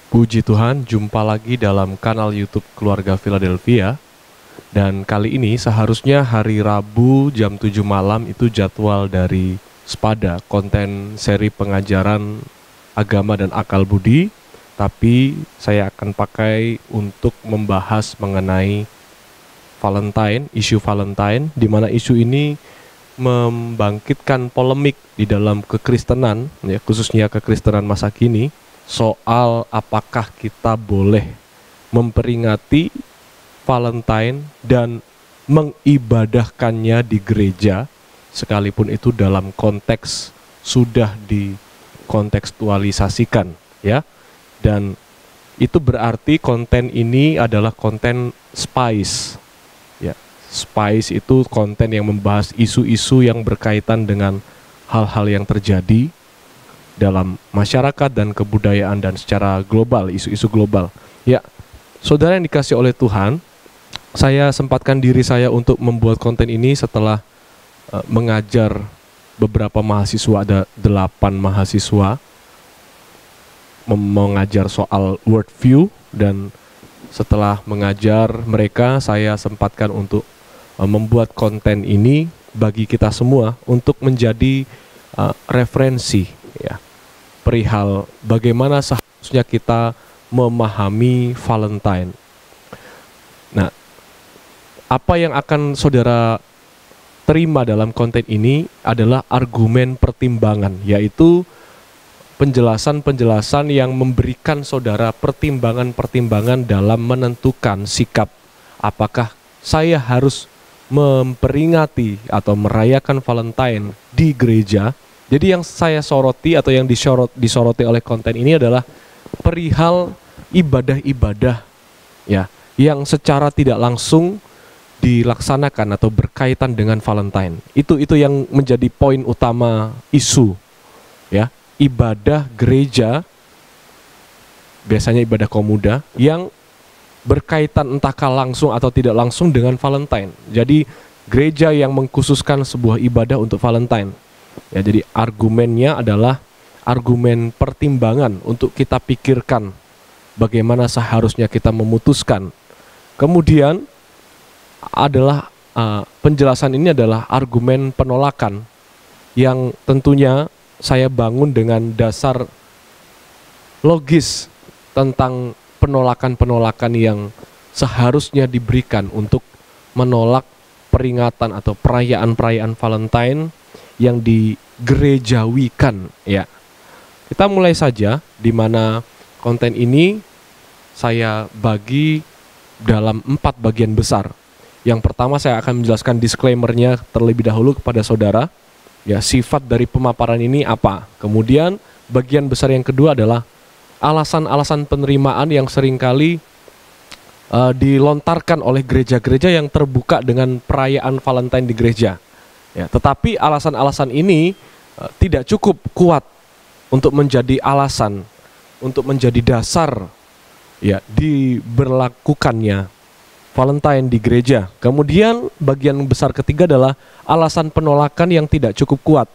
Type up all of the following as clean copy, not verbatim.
Puji Tuhan, jumpa lagi dalam kanal YouTube Keluarga Philadelphia. Dan kali ini seharusnya hari Rabu jam 7 malam itu jadwal dari Spada, konten seri pengajaran agama dan akal budi. Tapi saya akan pakai untuk membahas mengenai Valentine, isu Valentine, di mana isu ini membangkitkan polemik di dalam kekristenan, ya, khususnya kekristenan masa kini, soal apakah kita boleh memperingati Valentine dan mengibadahkannya di gereja, sekalipun itu dalam konteks sudah dikontekstualisasikan, ya. Dan itu berarti konten ini adalah konten spice, ya. Spice itu konten yang membahas isu-isu yang berkaitan dengan hal-hal yang terjadi dalam masyarakat dan kebudayaan dan secara global, isu-isu global. Ya, saudara yang dikasih oleh Tuhan, saya sempatkan diri saya untuk membuat konten ini setelah mengajar beberapa mahasiswa, ada 8 mahasiswa, mengajar soal worldview, dan setelah mengajar mereka, saya sempatkan untuk membuat konten ini bagi kita semua untuk menjadi referensi, ya, perihal bagaimana seharusnya kita memahami Valentine. Nah, apa yang akan saudara terima dalam konten ini adalah argumen pertimbangan, yaitu penjelasan-penjelasan yang memberikan saudara pertimbangan-pertimbangan dalam menentukan sikap apakah saya harus memperingati atau merayakan Valentine di gereja. Jadi yang saya soroti atau yang disoroti oleh konten ini adalah perihal ibadah-ibadah, ya, yang secara tidak langsung dilaksanakan atau berkaitan dengan Valentine. Itu yang menjadi poin utama isu, ya. Ibadah gereja, biasanya ibadah komuda, yang berkaitan entahkah langsung atau tidak langsung dengan Valentine. Jadi gereja yang mengkhususkan sebuah ibadah untuk Valentine. Ya, jadi argumennya adalah argumen pertimbangan untuk kita pikirkan bagaimana seharusnya kita memutuskan. Kemudian adalah penjelasan ini adalah argumen penolakan yang tentunya saya bangun dengan dasar logis tentang penolakan-penolakan yang seharusnya diberikan untuk menolak peringatan atau perayaan-perayaan Valentine yang digerejawikan, ya. Kita mulai saja, di mana konten ini saya bagi dalam 4 bagian besar. Yang pertama, saya akan menjelaskan disclaimer-nya terlebih dahulu kepada saudara. Ya, sifat dari pemaparan ini apa? Kemudian bagian besar yang kedua adalah alasan-alasan penerimaan yang seringkali dilontarkan oleh gereja-gereja yang terbuka dengan perayaan Valentine di gereja. Ya, tetapi alasan-alasan ini tidak cukup kuat untuk menjadi alasan, untuk menjadi dasar, ya, diberlakukannya Valentine di gereja. Kemudian bagian besar ketiga adalah alasan penolakan yang tidak cukup kuat.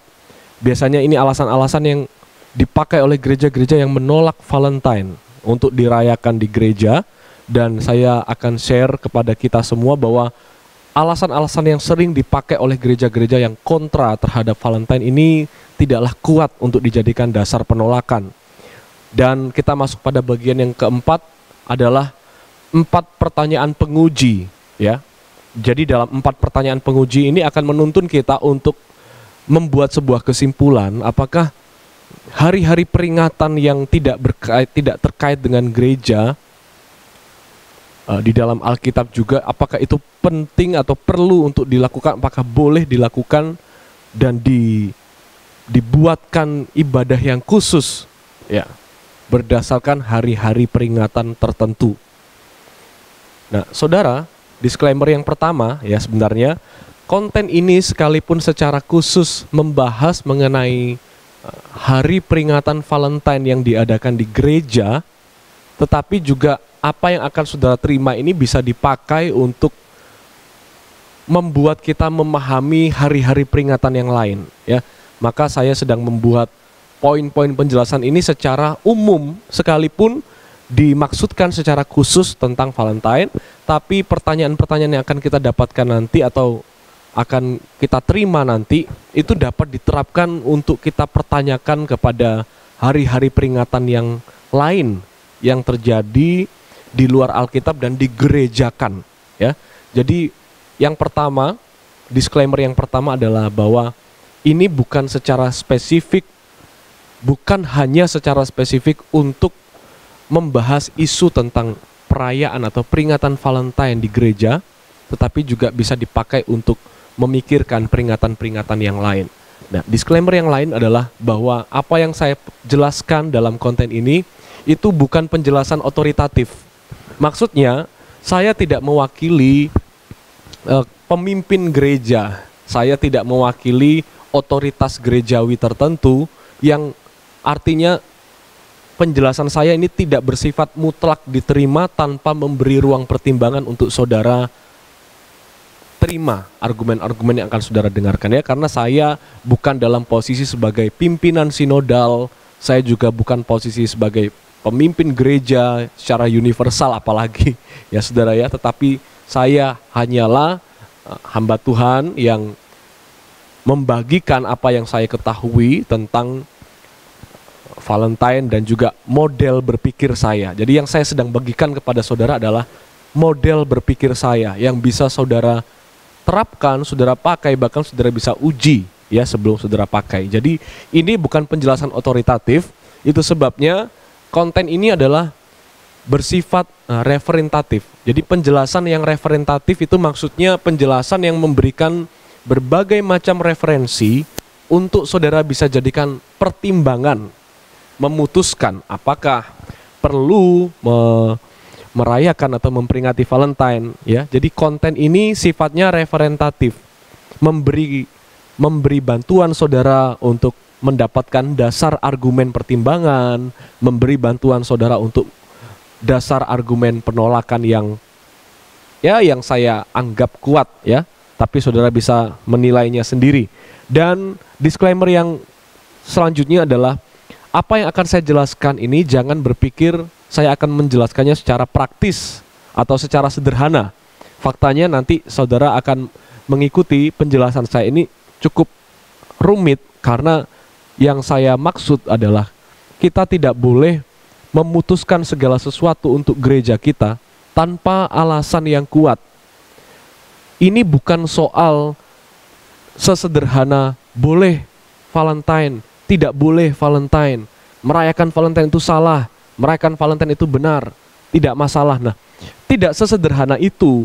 Biasanya ini alasan-alasan yang dipakai oleh gereja-gereja yang menolak Valentine untuk dirayakan di gereja. Dan saya akan share kepada kita semua bahwa alasan-alasan yang sering dipakai oleh gereja-gereja yang kontra terhadap Valentine ini tidaklah kuat untuk dijadikan dasar penolakan. Dan kita masuk pada bagian yang keempat, adalah 4 pertanyaan penguji, ya. Jadi dalam 4 pertanyaan penguji ini akan menuntun kita untuk membuat sebuah kesimpulan apakah hari-hari peringatan yang tidak terkait dengan gereja di dalam Alkitab juga, apakah itu penting atau perlu untuk dilakukan, apakah boleh dilakukan dan dibuatkan ibadah yang khusus, ya, berdasarkan hari-hari peringatan tertentu. Nah, saudara, disclaimer yang pertama, ya, sebenarnya konten ini sekalipun secara khusus membahas mengenai hari peringatan Valentine yang diadakan di gereja, tetapi juga apa yang akan saudara terima ini bisa dipakai untuk membuat kita memahami hari-hari peringatan yang lain, ya. Maka saya sedang membuat poin-poin penjelasan ini secara umum, sekalipun dimaksudkan secara khusus tentang Valentine, tapi pertanyaan-pertanyaan yang akan kita dapatkan nanti atau akan kita terima nanti itu dapat diterapkan untuk kita pertanyakan kepada hari-hari peringatan yang lain yang terjadi di luar Alkitab dan digerejakan, ya. Jadi yang pertama, disclaimer yang pertama adalah bahwa ini bukan secara spesifik, bukan hanya secara spesifik untuk membahas isu tentang perayaan atau peringatan Valentine di gereja, tetapi juga bisa dipakai untuk memikirkan peringatan-peringatan yang lain. Nah, disclaimer yang lain adalah bahwa apa yang saya jelaskan dalam konten ini itu bukan penjelasan otoritatif. Maksudnya, saya tidak mewakili pemimpin gereja, saya tidak mewakili otoritas gerejawi tertentu, yang artinya penjelasan saya ini tidak bersifat mutlak diterima tanpa memberi ruang pertimbangan untuk saudara terima argumen-argumen yang akan saudara dengarkan, ya. Karena saya bukan dalam posisi sebagai pimpinan sinodal, saya juga bukan posisi sebagai pemimpin gereja secara universal apalagi, ya saudara, ya. Tetapi saya hanyalah hamba Tuhan yang membagikan apa yang saya ketahui tentang Valentine dan juga model berpikir saya. Jadi yang saya sedang bagikan kepada saudara adalah model berpikir saya yang bisa saudara terapkan, saudara pakai, bahkan saudara bisa uji, ya, sebelum saudara pakai. Jadi ini bukan penjelasan otoritatif, itu sebabnya konten ini adalah bersifat referentatif. Jadi penjelasan yang referentatif itu maksudnya penjelasan yang memberikan berbagai macam referensi untuk saudara bisa jadikan pertimbangan, memutuskan apakah perlu merayakan atau memperingati Valentine, ya. Jadi konten ini sifatnya referentatif, memberi bantuan saudara untuk mendapatkan dasar argumen pertimbangan, memberi bantuan saudara untuk dasar argumen penolakan yang saya anggap kuat, ya. Tapi saudara bisa menilainya sendiri. Dan disclaimer yang selanjutnya adalah apa yang akan saya jelaskan ini jangan berpikir saya akan menjelaskannya secara praktis atau secara sederhana. Faktanya nanti saudara akan mengikuti penjelasan saya ini cukup rumit, karena yang saya maksud adalah kita tidak boleh memutuskan segala sesuatu untuk gereja kita tanpa alasan yang kuat. Ini bukan soal sesederhana boleh Valentine, tidak boleh Valentine, merayakan Valentine itu salah, merayakan Valentine itu benar, tidak masalah. Nah, tidak sesederhana itu,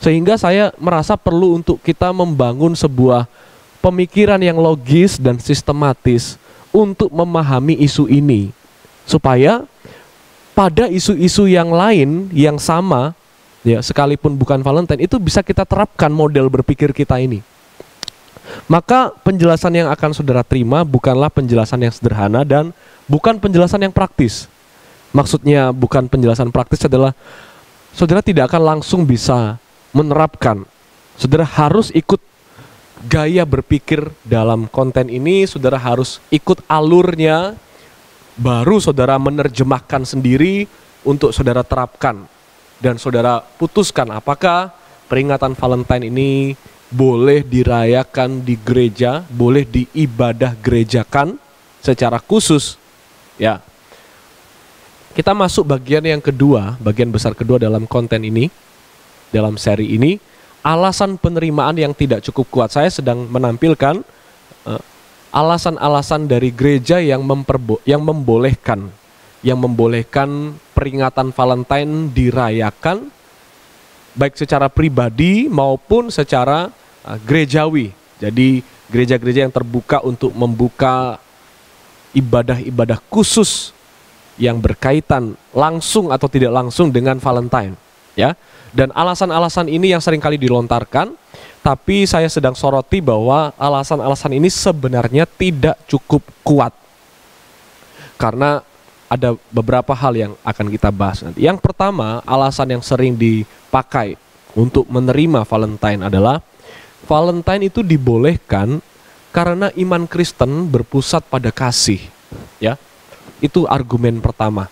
sehingga saya merasa perlu untuk kita membangun sebuah pemikiran yang logis dan sistematis untuk memahami isu ini, supaya pada isu-isu yang lain yang sama, ya, sekalipun bukan Valentine, itu bisa kita terapkan model berpikir kita ini. Maka penjelasan yang akan saudara terima bukanlah penjelasan yang sederhana dan bukan penjelasan yang praktis. Maksudnya bukan penjelasan praktis adalah saudara tidak akan langsung bisa menerapkan. Saudara harus ikut gaya berpikir dalam konten ini, saudara harus ikut alurnya, baru saudara menerjemahkan sendiri untuk saudara terapkan. Dan saudara putuskan apakah peringatan Valentine ini boleh dirayakan di gereja, boleh diibadah gerejakan secara khusus, ya. Kita masuk bagian yang kedua, bagian besar kedua dalam konten ini, dalam seri ini, alasan penerimaan yang tidak cukup kuat. Saya sedang menampilkan alasan-alasan dari gereja yang membolehkan peringatan Valentine dirayakan baik secara pribadi maupun secara gerejawi. Jadi gereja-gereja yang terbuka untuk membuka ibadah-ibadah khusus yang berkaitan langsung atau tidak langsung dengan Valentine, ya. Dan alasan-alasan ini yang seringkali dilontarkan, tapi saya sedang soroti bahwa alasan-alasan ini sebenarnya tidak cukup kuat. Karena ada beberapa hal yang akan kita bahas nanti. Yang pertama, alasan yang sering dipakai untuk menerima Valentine adalah Valentine itu dibolehkan karena iman Kristen berpusat pada kasih, ya. Itu argumen pertama.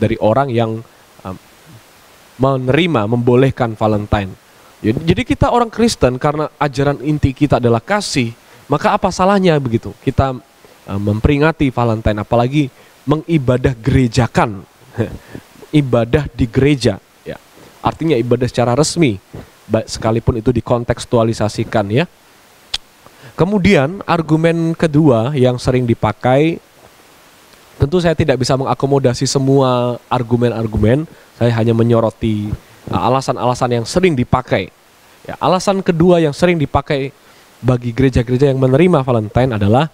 dari orang yang menerima, membolehkan Valentine. Jadi kita orang Kristen karena ajaran inti kita adalah kasih, maka apa salahnya begitu kita memperingati Valentine, apalagi mengibadah gerejakan, ibadah di gereja, ya. Artinya ibadah secara resmi, sekalipun itu dikontekstualisasikan, ya. Kemudian argumen kedua yang sering dipakai, tentu saya tidak bisa mengakomodasi semua argumen-argumen, saya hanya menyoroti alasan-alasan yang sering dipakai. Ya, alasan kedua yang sering dipakai bagi gereja-gereja yang menerima Valentine adalah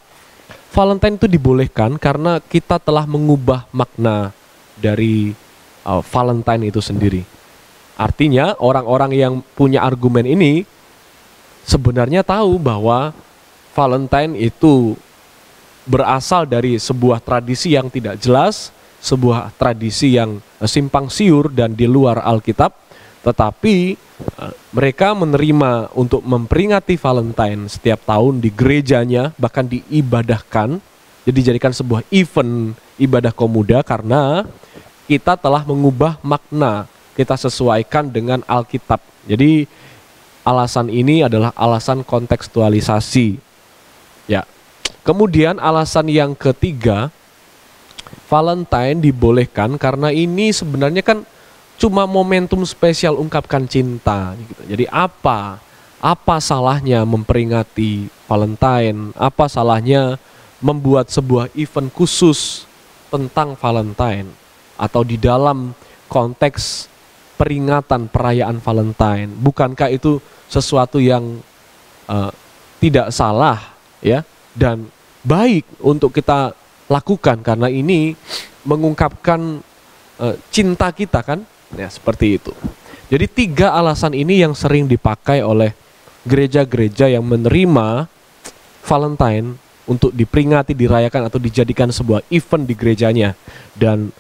Valentine itu dibolehkan karena kita telah mengubah makna dari Valentine itu sendiri. Artinya orang-orang yang punya argumen ini sebenarnya tahu bahwa Valentine itu berasal dari sebuah tradisi yang tidak jelas, sebuah tradisi yang simpang siur dan di luar Alkitab, tetapi mereka menerima untuk memperingati Valentine setiap tahun di gerejanya, bahkan diibadahkan, jadi dijadikan sebuah event ibadah komuda karena kita telah mengubah makna, kita sesuaikan dengan Alkitab. Jadi alasan ini adalah alasan kontekstualisasi. Ya. Kemudian alasan yang ketiga, Valentine dibolehkan karena ini sebenarnya kan cuma momentum spesial ungkapkan cinta gitu. Jadi apa salahnya memperingati Valentine? Apa salahnya membuat sebuah event khusus tentang Valentine atau di dalam konteks peringatan perayaan Valentine? Bukankah itu sesuatu yang tidak salah, ya, dan baik untuk kita lakukan karena ini mengungkapkan cinta kita kan, ya, seperti itu. Jadi 3 alasan ini yang sering dipakai oleh gereja-gereja yang menerima Valentine untuk diperingati, dirayakan atau dijadikan sebuah event di gerejanya. Dan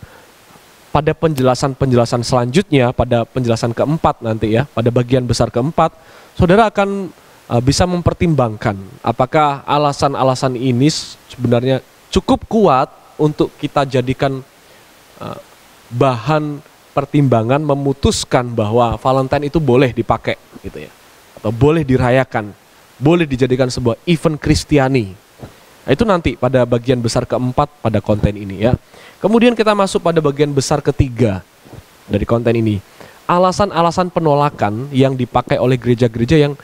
pada penjelasan-penjelasan selanjutnya, pada penjelasan keempat nanti, ya, pada bagian besar keempat, saudara akan bisa mempertimbangkan apakah alasan-alasan ini sebenarnya cukup kuat untuk kita jadikan bahan pertimbangan memutuskan bahwa Valentine itu boleh dipakai gitu, ya, atau boleh dirayakan, boleh dijadikan sebuah event Kristiani. Nah, itu nanti pada bagian besar keempat pada konten ini, ya. Kemudian kita masuk pada bagian besar ketiga dari konten ini. Alasan-alasan penolakan yang dipakai oleh gereja-gereja yang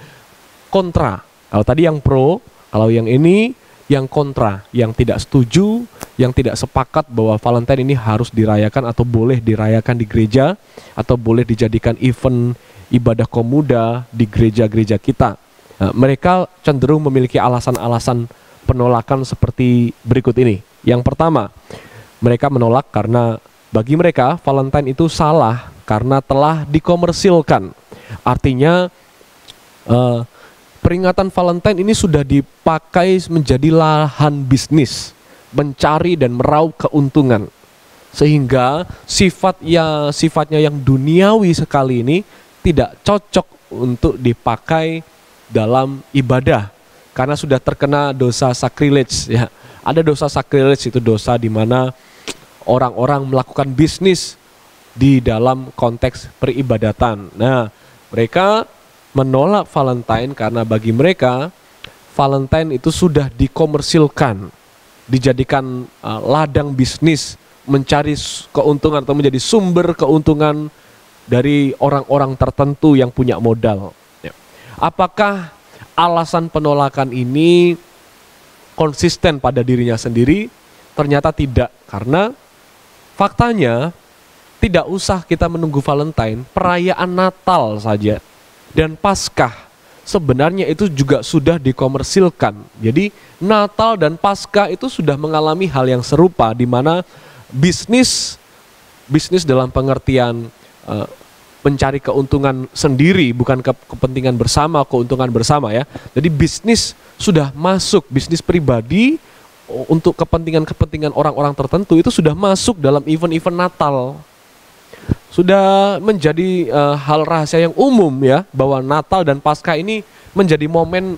kontra. Kalau tadi yang pro, kalau yang ini yang kontra, yang tidak setuju, yang tidak sepakat bahwa Valentine ini harus dirayakan atau boleh dirayakan di gereja atau boleh dijadikan event ibadah komuda di gereja-gereja kita. Nah, mereka cenderung memiliki alasan-alasan penolakan seperti berikut ini. Yang pertama, mereka menolak karena bagi mereka Valentine itu salah karena telah dikomersilkan. Artinya peringatan Valentine ini sudah dipakai menjadi lahan bisnis, mencari dan meraup keuntungan. Sehingga sifatnya yang duniawi sekali ini tidak cocok untuk dipakai dalam ibadah. Karena sudah terkena dosa sacrilege, ya. Ada dosa sacrilege, itu dosa di mana orang-orang melakukan bisnis di dalam konteks peribadatan. Nah, mereka menolak Valentine karena bagi mereka Valentine itu sudah dikomersilkan, dijadikan ladang bisnis, mencari keuntungan atau menjadi sumber keuntungan dari orang-orang tertentu yang punya modal. Ya. Apakah alasan penolakan ini konsisten pada dirinya sendiri? Ternyata tidak, karena faktanya tidak usah kita menunggu Valentine, perayaan Natal saja dan Paskah sebenarnya itu juga sudah dikomersilkan. Jadi Natal dan Paskah itu sudah mengalami hal yang serupa, di mana bisnis dalam pengertian mencari keuntungan sendiri, bukan kepentingan bersama, keuntungan bersama, ya. Jadi bisnis sudah masuk, bisnis pribadi untuk kepentingan orang-orang tertentu itu sudah masuk dalam event-event Natal. Sudah menjadi hal rahasia yang umum, ya, bahwa Natal dan Paskah ini menjadi momen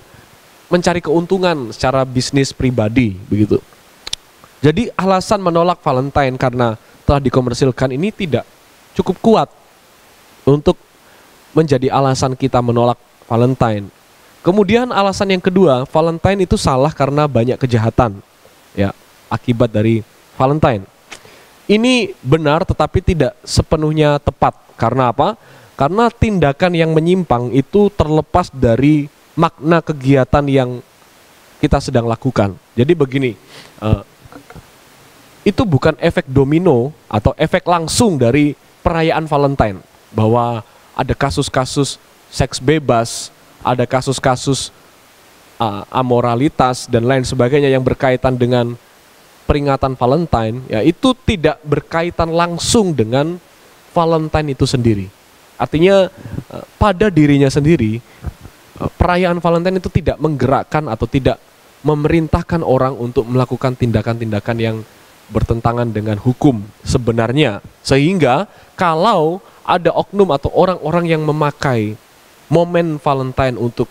mencari keuntungan secara bisnis pribadi, begitu. Jadi alasan menolak Valentine karena telah dikomersilkan ini tidak cukup kuat untuk menjadi alasan kita menolak Valentine. Kemudian alasan yang kedua, Valentine itu salah karena banyak kejahatan, ya, akibat dari Valentine. Ini benar tetapi tidak sepenuhnya tepat. Karena apa? Karena tindakan yang menyimpang itu terlepas dari makna kegiatan yang kita sedang lakukan. Jadi begini, itu bukan efek domino atau efek langsung dari perayaan Valentine, bahwa ada kasus-kasus seks bebas, ada kasus-kasus amoralitas dan lain sebagainya yang berkaitan dengan peringatan Valentine, ya itu tidak berkaitan langsung dengan Valentine itu sendiri. Artinya pada dirinya sendiri perayaan Valentine itu tidak menggerakkan atau tidak memerintahkan orang untuk melakukan tindakan-tindakan yang bertentangan dengan hukum sebenarnya. Sehingga kalau ada oknum atau orang-orang yang memakai momen Valentine untuk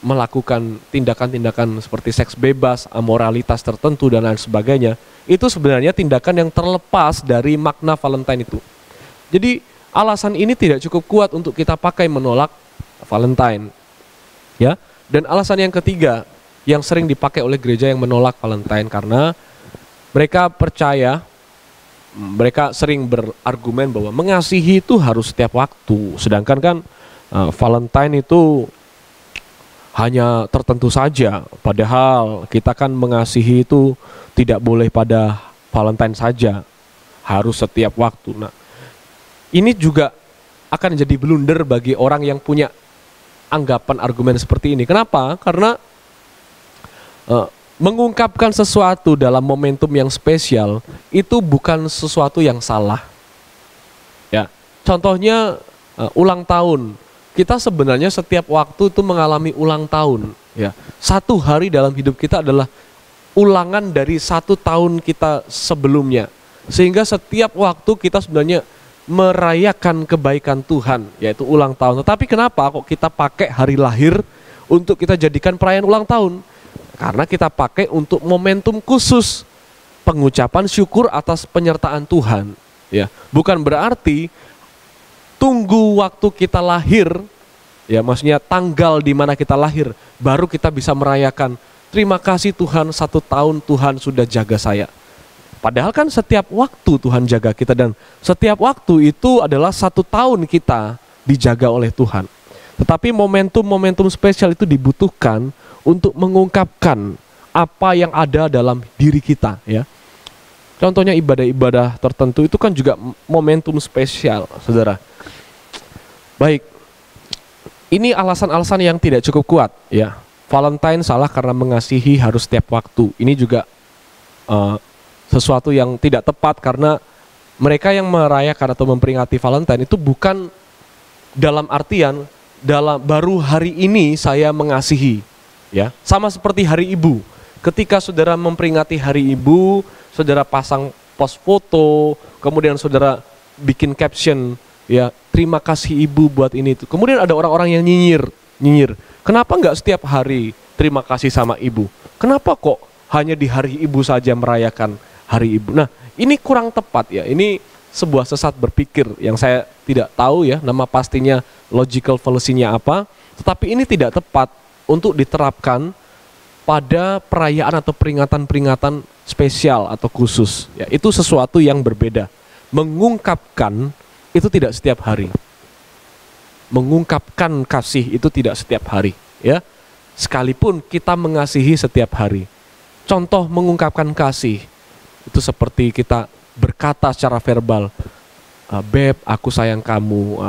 melakukan tindakan-tindakan seperti seks bebas, amoralitas tertentu dan lain sebagainya, itu sebenarnya tindakan yang terlepas dari makna Valentine itu. Jadi alasan ini tidak cukup kuat untuk kita pakai menolak Valentine, ya. Dan alasan yang ketiga yang sering dipakai oleh gereja yang menolak Valentine karena mereka percaya, mereka sering berargumen bahwa mengasihi itu harus setiap waktu, sedangkan kan Valentine itu hanya tertentu saja. Padahal kita kan mengasihi itu tidak boleh pada Valentine saja, harus setiap waktu. Nah, ini juga akan jadi blunder bagi orang yang punya anggapan argumen seperti ini. Kenapa? Karena mengungkapkan sesuatu dalam momentum yang spesial itu bukan sesuatu yang salah. Ya, contohnya ulang tahun. Kita sebenarnya setiap waktu itu mengalami ulang tahun. Ya, satu hari dalam hidup kita adalah ulangan dari 1 tahun kita sebelumnya. Sehingga setiap waktu kita sebenarnya merayakan kebaikan Tuhan, yaitu ulang tahun. Tetapi kenapa kok kita pakai hari lahir untuk kita jadikan perayaan ulang tahun? Karena kita pakai untuk momentum khusus pengucapan syukur atas penyertaan Tuhan. Ya, bukan berarti tunggu waktu kita lahir, ya maksudnya tanggal di mana kita lahir, baru kita bisa merayakan terima kasih Tuhan 1 tahun Tuhan sudah jaga saya. Padahal kan setiap waktu Tuhan jaga kita dan setiap waktu itu adalah 1 tahun kita dijaga oleh Tuhan. Tetapi momentum-momentum spesial itu dibutuhkan untuk mengungkapkan apa yang ada dalam diri kita, ya. Contohnya ibadah-ibadah tertentu itu kan juga momentum spesial, saudara. Baik, ini alasan-alasan yang tidak cukup kuat, ya. Valentine salah karena mengasihi harus setiap waktu. Ini juga sesuatu yang tidak tepat karena mereka yang merayakan atau memperingati Valentine itu bukan dalam artian baru hari ini saya mengasihi, ya. Sama seperti Hari Ibu. Ketika saudara memperingati Hari Ibu, saudara pasang post foto, kemudian saudara bikin caption, ya, terima kasih Ibu buat ini itu. Kemudian ada orang-orang yang nyinyir. Kenapa enggak setiap hari terima kasih sama Ibu? Kenapa kok hanya di Hari Ibu saja merayakan Hari Ibu? Nah, ini kurang tepat, ya. Ini sebuah sesat berpikir yang saya tidak tahu, ya, nama pastinya logical fallacy-nya apa. Tetapi ini tidak tepat untuk diterapkan pada perayaan atau peringatan-peringatan spesial atau khusus, ya. Itu sesuatu yang berbeda. Mengungkapkan itu tidak setiap hari. Mengungkapkan kasih itu tidak setiap hari, ya. Sekalipun kita mengasihi setiap hari. Contoh mengungkapkan kasih itu seperti kita berkata secara verbal, Beb, aku sayang kamu,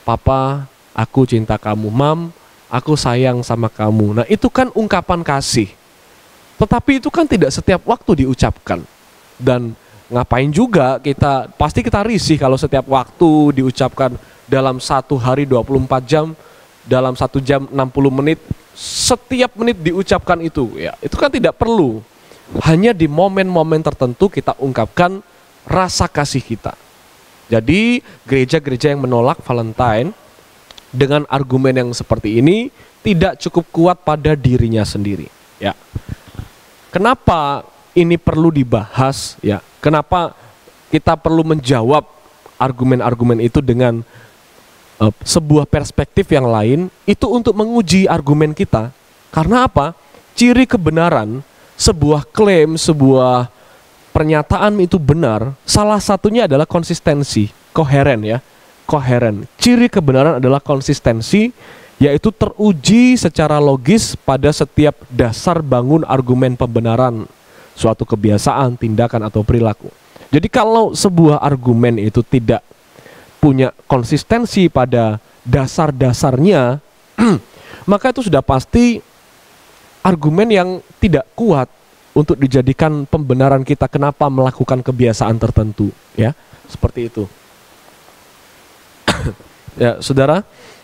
Papa, aku cinta kamu, Mam, aku sayang sama kamu. Nah, itu kan ungkapan kasih. Tetapi itu kan tidak setiap waktu diucapkan. Dan ngapain juga pasti kita risih kalau setiap waktu diucapkan dalam 1 hari 24 jam, dalam 1 jam 60 menit, setiap menit diucapkan itu, ya. Itu kan tidak perlu. Hanya di momen-momen tertentu kita ungkapkan rasa kasih kita. Jadi gereja-gereja yang menolak Valentine dengan argumen yang seperti ini tidak cukup kuat pada dirinya sendiri, ya. Kenapa ini perlu dibahas, ya? Kenapa kita perlu menjawab argumen-argumen itu dengan sebuah perspektif yang lain, itu untuk menguji argumen kita. Karena apa? Ciri kebenaran sebuah klaim, sebuah pernyataan itu benar, salah satunya adalah konsistensi, koheren ya. Koheren. Ciri kebenaran adalah konsistensi, yaitu teruji secara logis pada setiap dasar bangun argumen pembenaran suatu kebiasaan, tindakan atau perilaku. Jadi kalau sebuah argumen itu tidak punya konsistensi pada dasar-dasarnya, maka itu sudah pasti argumen yang tidak kuat untuk dijadikan pembenaran kita kenapa melakukan kebiasaan tertentu, ya, seperti itu. Ya, saudara,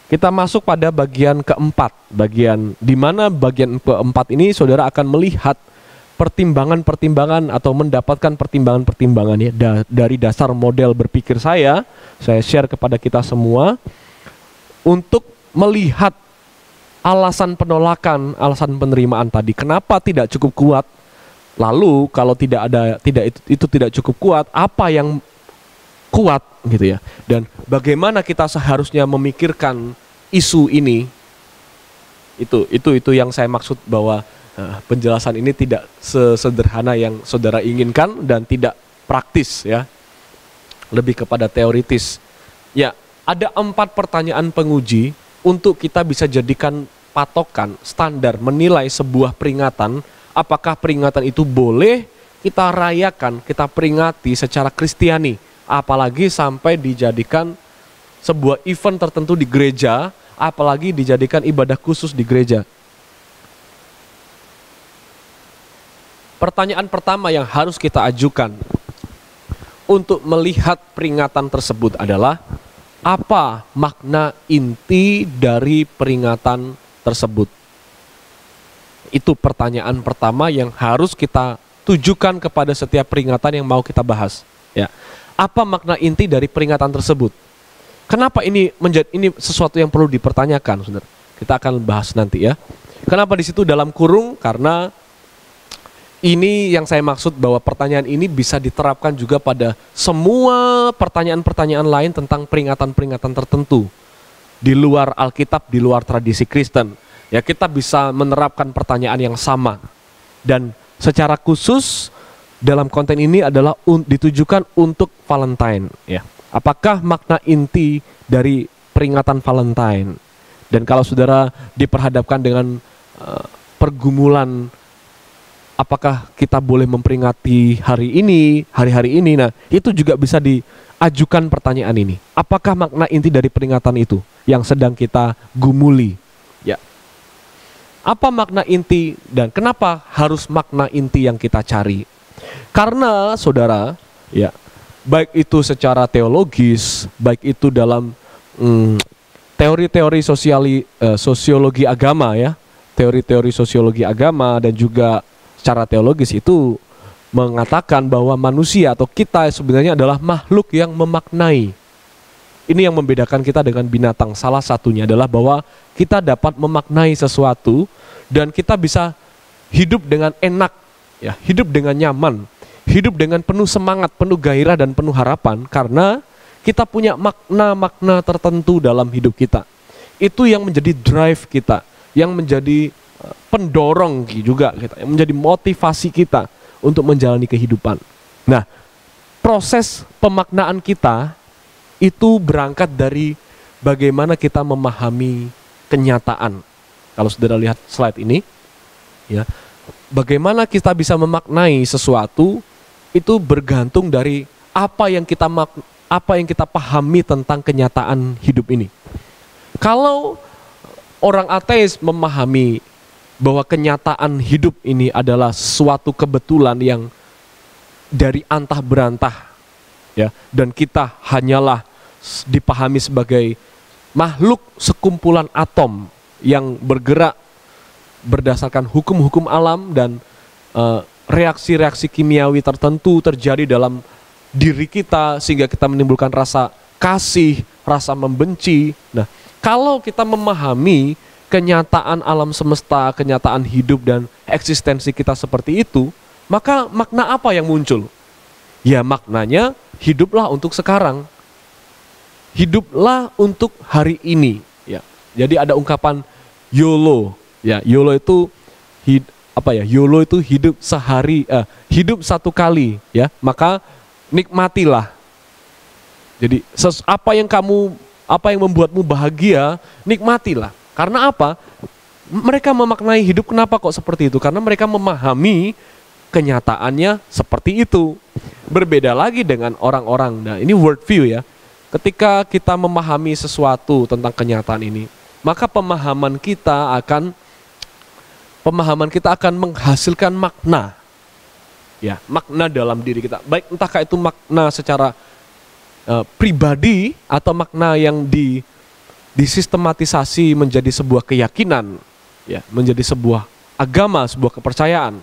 kita masuk pada bagian keempat, bagian di mana bagian keempat ini saudara akan melihat pertimbangan-pertimbangan atau mendapatkan pertimbangan-pertimbangan ya dari dasar model berpikir saya share kepada kita semua untuk melihat alasan penolakan, alasan penerimaan tadi. Kenapa tidak cukup kuat? Lalu kalau itu tidak cukup kuat, apa yang kuat gitu ya? Dan bagaimana kita seharusnya memikirkan isu ini? Itu yang saya maksud bahwa penjelasan ini tidak sesederhana yang saudara inginkan dan tidak praktis ya, lebih kepada teoritis. Ya, ada 4 pertanyaan penguji untuk kita bisa jadikan patokan standar menilai sebuah peringatan, apakah peringatan itu boleh kita rayakan, kita peringati secara Kristiani, apalagi sampai dijadikan sebuah event tertentu di gereja, apalagi dijadikan ibadah khusus di gereja. Pertanyaan pertama yang harus kita ajukan untuk melihat peringatan tersebut adalah apa makna inti dari peringatan tersebut? Itu pertanyaan pertama yang harus kita tujukan kepada setiap peringatan yang mau kita bahas. Ya, apa makna inti dari peringatan tersebut? Kenapa ini sesuatu yang perlu dipertanyakan, saudara? Kita akan bahas nanti ya. Kenapa di situ dalam kurung? Karena ini yang saya maksud bahwa pertanyaan ini bisa diterapkan juga pada semua pertanyaan-pertanyaan lain tentang peringatan-peringatan tertentu di luar Alkitab, di luar tradisi Kristen. Ya, kita bisa menerapkan pertanyaan yang sama. Dan secara khusus dalam konten ini adalah ditujukan untuk Valentine. Ya, apakah makna inti dari peringatan Valentine? Dan kalau saudara diperhadapkan dengan pergumulan, apakah kita boleh memperingati hari ini? Nah, itu juga bisa diajukan pertanyaan ini. Apakah makna inti dari peringatan itu yang sedang kita gumuli? Ya. Apa makna inti dan kenapa harus makna inti yang kita cari? Karena saudara, ya, baik itu secara teologis, baik itu dalam teori-teori sosiologi agama ya, teori-teori sosiologi agama dan juga secara teologis itu mengatakan bahwa manusia atau kita sebenarnya adalah makhluk yang memaknai. Ini yang membedakan kita dengan binatang. Salah satunya adalah bahwa kita dapat memaknai sesuatu dan kita bisa hidup dengan enak, ya, hidup dengan nyaman, hidup dengan penuh semangat, penuh gairah dan penuh harapan karena kita punya makna-makna tertentu dalam hidup kita. Itu yang menjadi drive kita, yang menjadi pendorong juga kita, yang menjadi motivasi kita untuk menjalani kehidupan. Nah, proses pemaknaan kita itu berangkat dari bagaimana kita memahami kenyataan. Kalau saudara lihat slide ini, ya, bagaimana kita bisa memaknai sesuatu itu bergantung dari apa yang kita pahami tentang kenyataan hidup ini. Kalau orang ateis memahami bahwa kenyataan hidup ini adalah suatu kebetulan yang dari antah berantah, ya, dan kita hanyalah dipahami sebagai makhluk sekumpulan atom yang bergerak berdasarkan hukum-hukum alam dan reaksi-reaksi kimiawi tertentu terjadi dalam diri kita sehingga kita menimbulkan rasa kasih, rasa membenci. Nah, kalau kita memahami kenyataan alam semesta, kenyataan hidup dan eksistensi kita seperti itu, maka makna apa yang muncul? Ya, maknanya hiduplah untuk sekarang. Hiduplah untuk hari ini, ya. Jadi ada ungkapan YOLO, ya. YOLO itu YOLO itu hidup hidup satu kali, ya. Maka nikmatilah. Jadi apa yang membuatmu bahagia, nikmatilah. Karena apa? Mereka memaknai hidup kenapa kok seperti itu? Karena mereka memahami kenyataannya seperti itu. Berbeda lagi dengan orang-orang. Nah, ini worldview ya. Ketika kita memahami sesuatu tentang kenyataan ini, maka pemahaman kita akan menghasilkan makna. Ya, makna dalam diri kita. Baik entahkah itu makna secara pribadi atau makna yang disistematisasi menjadi sebuah keyakinan, ya, menjadi sebuah agama, sebuah kepercayaan.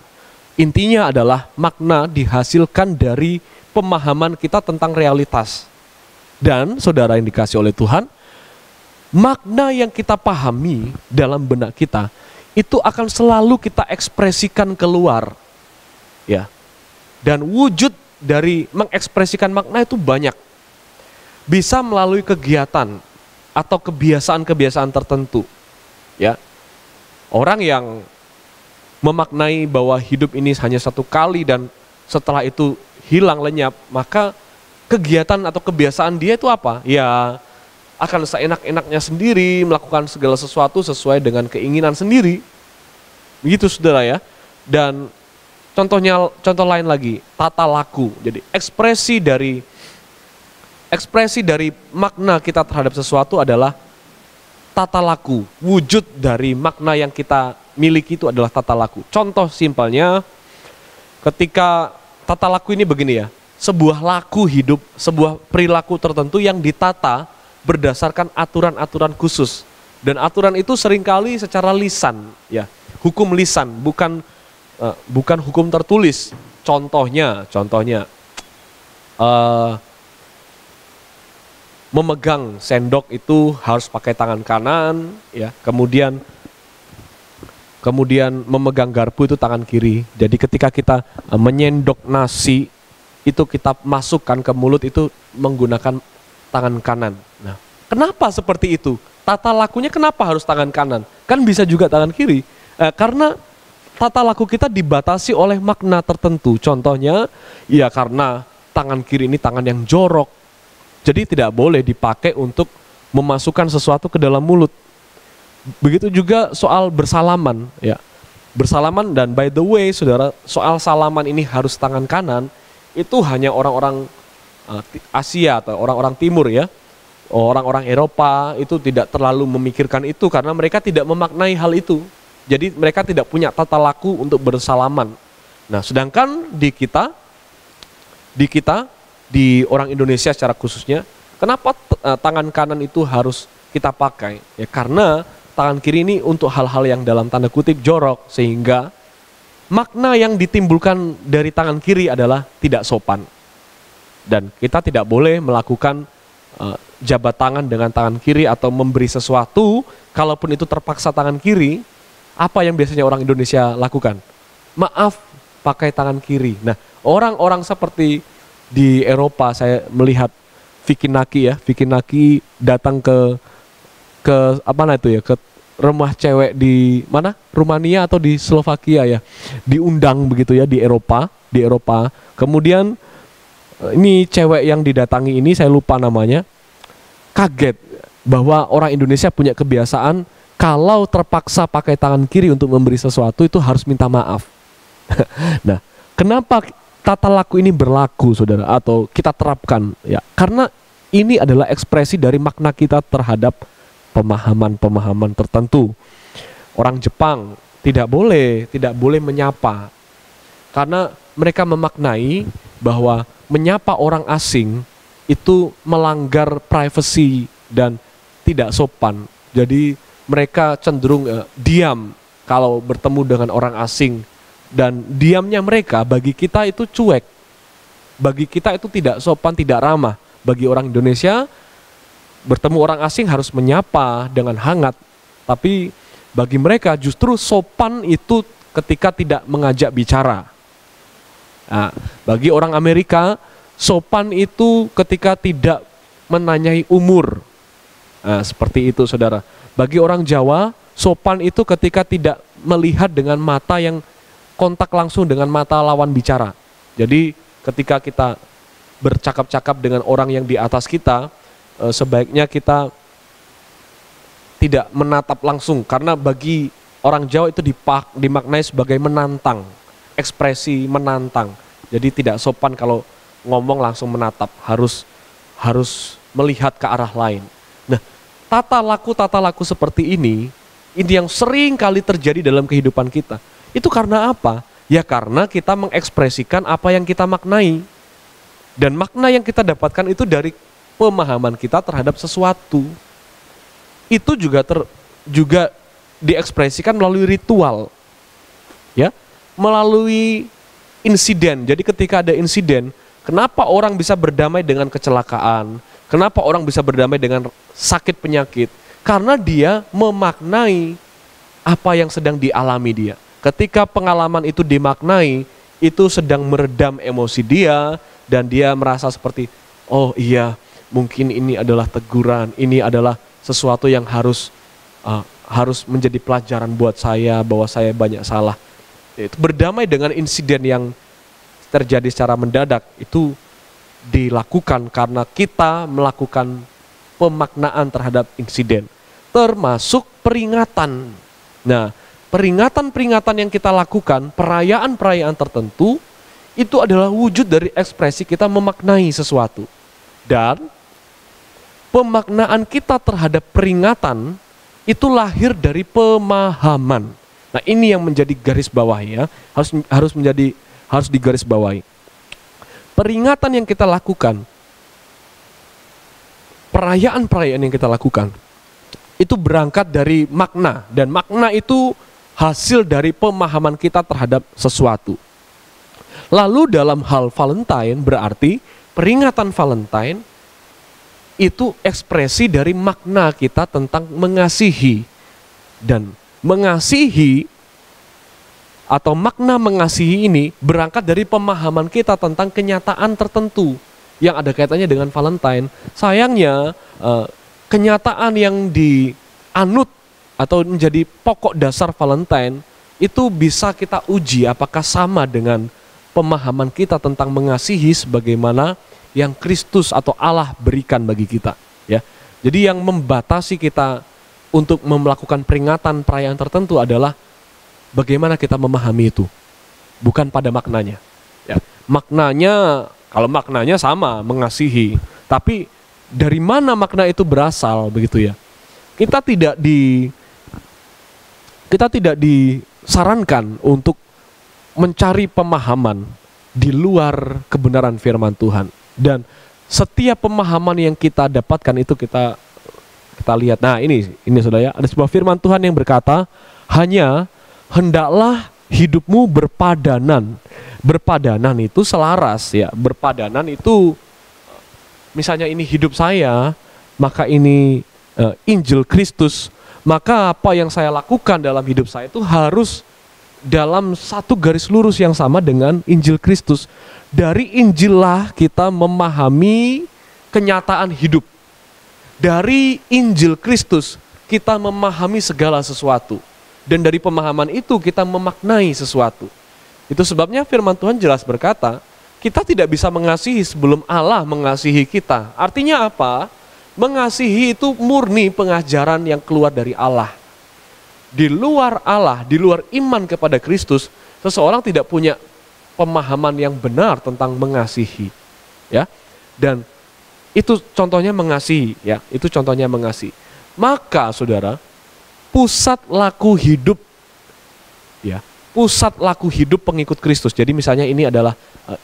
Intinya adalah makna dihasilkan dari pemahaman kita tentang realitas. Dan saudara yang dikasih oleh Tuhan, makna yang kita pahami dalam benak kita itu akan selalu kita ekspresikan keluar, ya. Dan wujud dari mengekspresikan makna itu banyak. Bisa melalui kegiatan atau kebiasaan-kebiasaan tertentu, ya. Orang yang memaknai bahwa hidup ini hanya satu kali dan setelah itu hilang lenyap, maka kegiatan atau kebiasaan dia itu apa? Ya akan seenak-enaknya sendiri melakukan segala sesuatu sesuai dengan keinginan sendiri. Begitu saudara ya. Dan contoh lain lagi, tata laku. Jadi ekspresi dari makna kita terhadap sesuatu adalah tata laku. Wujud dari makna yang kita miliki itu adalah tata laku. Contoh simpelnya, ketika tata laku ini begini ya, sebuah laku hidup, sebuah perilaku tertentu yang ditata berdasarkan aturan-aturan khusus. Dan aturan itu seringkali secara lisan, ya, hukum lisan, bukan hukum tertulis. Contohnya, memegang sendok itu harus pakai tangan kanan, ya. Kemudian memegang garpu itu tangan kiri. Jadi ketika kita menyendok nasi itu kita masukkan ke mulut itu menggunakan tangan kanan. Nah, kenapa seperti itu? Tata lakunya kenapa harus tangan kanan? Kan bisa juga tangan kiri. Karena tata laku kita dibatasi oleh makna tertentu. Contohnya, ya karena tangan kiri ini tangan yang jorok. Jadi tidak boleh dipakai untuk memasukkan sesuatu ke dalam mulut. Begitu juga soal bersalaman, ya. Bersalaman, dan by the way, saudara, soal salaman ini harus tangan kanan, itu hanya orang-orang Asia atau orang-orang timur ya. Orang-orang Eropa itu tidak terlalu memikirkan itu karena mereka tidak memaknai hal itu. Jadi mereka tidak punya tata laku untuk bersalaman. Nah, sedangkan di orang Indonesia secara khususnya, kenapa tangan kanan itu harus kita pakai? Ya karena tangan kiri ini untuk hal-hal yang dalam tanda kutip jorok, sehingga makna yang ditimbulkan dari tangan kiri adalah tidak sopan. Dan kita tidak boleh melakukan jabat tangan dengan tangan kiri atau memberi sesuatu, kalaupun itu terpaksa tangan kiri. Apa yang biasanya orang Indonesia lakukan? Maaf, pakai tangan kiri. Nah, orang-orang seperti di Eropa, saya melihat Vicky Naki datang ke rumah cewek di mana? Rumania atau di Slovakia ya. Diundang begitu ya di Eropa. Kemudian ini cewek yang didatangi ini, saya lupa namanya, kaget bahwa orang Indonesia punya kebiasaan kalau terpaksa pakai tangan kiri untuk memberi sesuatu itu harus minta maaf. Nah, kenapa tata laku ini berlaku, saudara, atau kita terapkan? Ya, karena ini adalah ekspresi dari makna kita terhadap pemahaman-pemahaman tertentu. Orang Jepang tidak boleh menyapa, karena mereka memaknai bahwa menyapa orang asing itu melanggar privasi dan tidak sopan. Jadi mereka cenderung diam kalau bertemu dengan orang asing, dan diamnya mereka bagi kita itu cuek. Bagi kita itu tidak sopan, tidak ramah. Bagi orang Indonesia, bertemu orang asing harus menyapa dengan hangat. Tapi bagi mereka justru sopan itu ketika tidak mengajak bicara. Nah, bagi orang Amerika, sopan itu ketika tidak menanyai umur. Nah, seperti itu saudara. Bagi orang Jawa, sopan itu ketika tidak melihat dengan mata yang kontak langsung dengan mata lawan bicara. Jadi ketika kita bercakap-cakap dengan orang yang di atas kita, sebaiknya kita tidak menatap langsung, karena bagi orang Jawa itu dimaknai sebagai menantang, ekspresi menantang. Jadi tidak sopan kalau ngomong langsung menatap, harus melihat ke arah lain. Nah, tata laku seperti ini yang sering kali terjadi dalam kehidupan kita. Itu karena apa? Ya karena kita mengekspresikan apa yang kita maknai. Dan makna yang kita dapatkan itu dari pemahaman kita terhadap sesuatu. Itu juga diekspresikan melalui ritual. Ya, melalui insiden. Jadi ketika ada insiden, kenapa orang bisa berdamai dengan kecelakaan? Kenapa orang bisa berdamai dengan sakit penyakit? Karena dia memaknai apa yang sedang dialami dia. Ketika pengalaman itu dimaknai, itu sedang meredam emosi dia, dan dia merasa seperti, oh iya, mungkin ini adalah teguran, ini adalah sesuatu yang harus menjadi pelajaran buat saya, bahwa saya banyak salah. Itu berdamai dengan insiden yang terjadi secara mendadak, itu dilakukan karena kita melakukan pemaknaan terhadap insiden, termasuk peringatan. Nah, peringatan-peringatan yang kita lakukan, perayaan-perayaan tertentu, itu adalah wujud dari ekspresi kita memaknai sesuatu. Dan pemaknaan kita terhadap peringatan itu lahir dari pemahaman. Nah, ini yang menjadi garis bawah ya, harus digarisbawahi. Peringatan yang kita lakukan, perayaan-perayaan yang kita lakukan, itu berangkat dari makna, dan makna itu hasil dari pemahaman kita terhadap sesuatu. Lalu dalam hal Valentine, berarti peringatan Valentine itu ekspresi dari makna kita tentang mengasihi. Dan mengasihi atau makna mengasihi ini berangkat dari pemahaman kita tentang kenyataan tertentu yang ada kaitannya dengan Valentine. Sayangnya kenyataan yang dianut atau menjadi pokok dasar Valentine itu bisa kita uji apakah sama dengan pemahaman kita tentang mengasihi sebagaimana yang Kristus atau Allah berikan bagi kita, ya. Jadi yang membatasi kita untuk melakukan peringatan perayaan tertentu adalah bagaimana kita memahami itu, bukan pada maknanya. Ya. Maknanya, kalau maknanya sama, mengasihi, tapi dari mana makna itu berasal, begitu ya? Kita tidak disarankan untuk mencari pemahaman di luar kebenaran firman Tuhan. Dan setiap pemahaman yang kita dapatkan itu kita lihat. Nah, ini Saudara ya, ada sebuah firman Tuhan yang berkata, hanya hendaklah hidupmu berpadanan. Berpadanan itu selaras ya. Berpadanan itu misalnya ini hidup saya, maka ini Injil Kristus, maka apa yang saya lakukan dalam hidup saya itu harus dalam satu garis lurus yang sama dengan Injil Kristus. Dari Injil lah kita memahami kenyataan hidup. Dari Injil Kristus kita memahami segala sesuatu. Dan dari pemahaman itu kita memaknai sesuatu. Itu sebabnya firman Tuhan jelas berkata, kita tidak bisa mengasihi sebelum Allah mengasihi kita. Artinya apa? Mengasihi itu murni pengajaran yang keluar dari Allah. Di luar Allah, di luar iman kepada Kristus, seseorang tidak punya pemahaman yang benar tentang mengasihi, ya. Dan itu contohnya mengasihi, ya. Itu contohnya mengasihi. Maka saudara, pusat laku hidup, ya, pusat laku hidup pengikut Kristus. Jadi misalnya ini adalah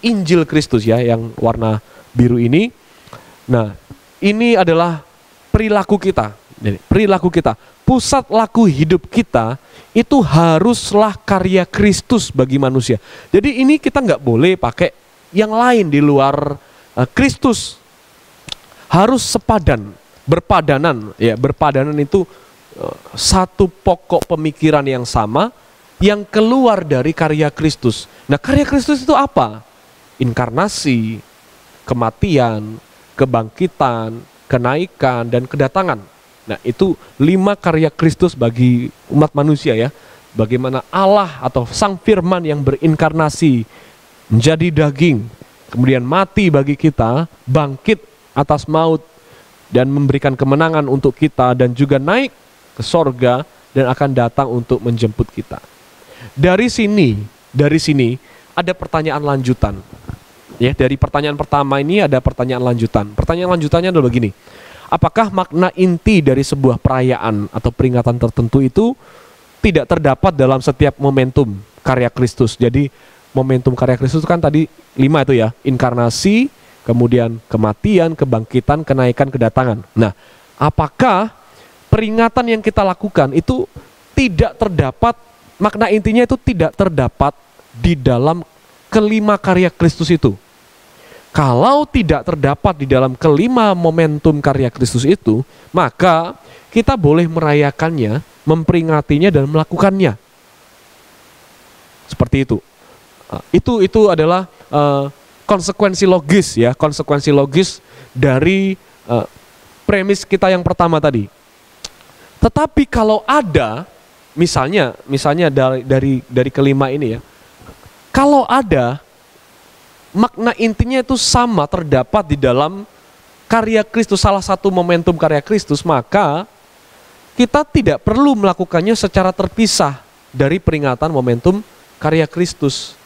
Injil Kristus ya, yang warna biru ini. Nah, ini adalah perilaku kita. Jadi, perilaku kita, pusat laku hidup kita itu haruslah karya Kristus bagi manusia. Jadi ini kita nggak boleh pakai yang lain di luar Kristus. Harus sepadan, berpadanan. Ya, berpadanan itu satu pokok pemikiran yang sama yang keluar dari karya Kristus. Nah, karya Kristus itu apa? Inkarnasi, kematian, kebangkitan, kenaikan, dan kedatangan. Nah, itu 5 karya Kristus bagi umat manusia ya. Bagaimana Allah atau Sang Firman yang berinkarnasi menjadi daging, kemudian mati bagi kita, bangkit atas maut, dan memberikan kemenangan untuk kita, dan juga naik ke sorga, dan akan datang untuk menjemput kita. Dari sini ada pertanyaan lanjutan. Ya, dari pertanyaan pertama ini ada pertanyaan lanjutan. Pertanyaan lanjutannya adalah begini. Apakah makna inti dari sebuah perayaan atau peringatan tertentu itu tidak terdapat dalam setiap momentum karya Kristus? Jadi momentum karya Kristus itu kan tadi 5 itu ya. Inkarnasi, kemudian kematian, kebangkitan, kenaikan, kedatangan. Nah, apakah peringatan yang kita lakukan itu tidak terdapat, makna intinya itu tidak terdapat di dalam kelima karya Kristus itu? Kalau tidak terdapat di dalam kelima momentum karya Kristus itu, maka kita boleh merayakannya, memperingatinya, dan melakukannya. Seperti itu. Itu adalah konsekuensi logis ya, konsekuensi logis dari premis kita yang pertama tadi. Tetapi kalau ada, misalnya dari kelima ini ya, kalau ada makna intinya itu sama terdapat di dalam karya Kristus, salah satu momentum karya Kristus, maka kita tidak perlu melakukannya secara terpisah dari peringatan momentum karya Kristus.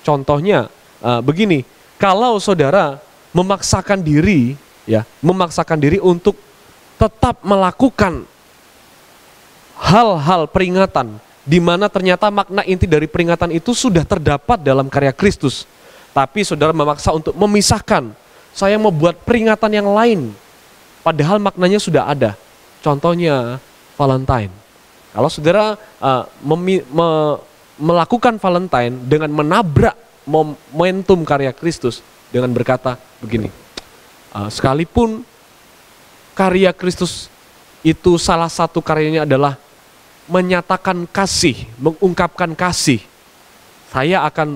Contohnya begini, kalau saudara memaksakan diri untuk tetap melakukan hal-hal peringatan di mana ternyata makna inti dari peringatan itu sudah terdapat dalam karya Kristus, tapi saudara memaksa untuk memisahkan, saya mau buat peringatan yang lain, padahal maknanya sudah ada. Contohnya Valentine. Kalau saudara melakukan Valentine dengan menabrak momentum karya Kristus dengan berkata begini, sekalipun karya Kristus itu salah satu karyanya adalah menyatakan kasih, mengungkapkan kasih, saya akan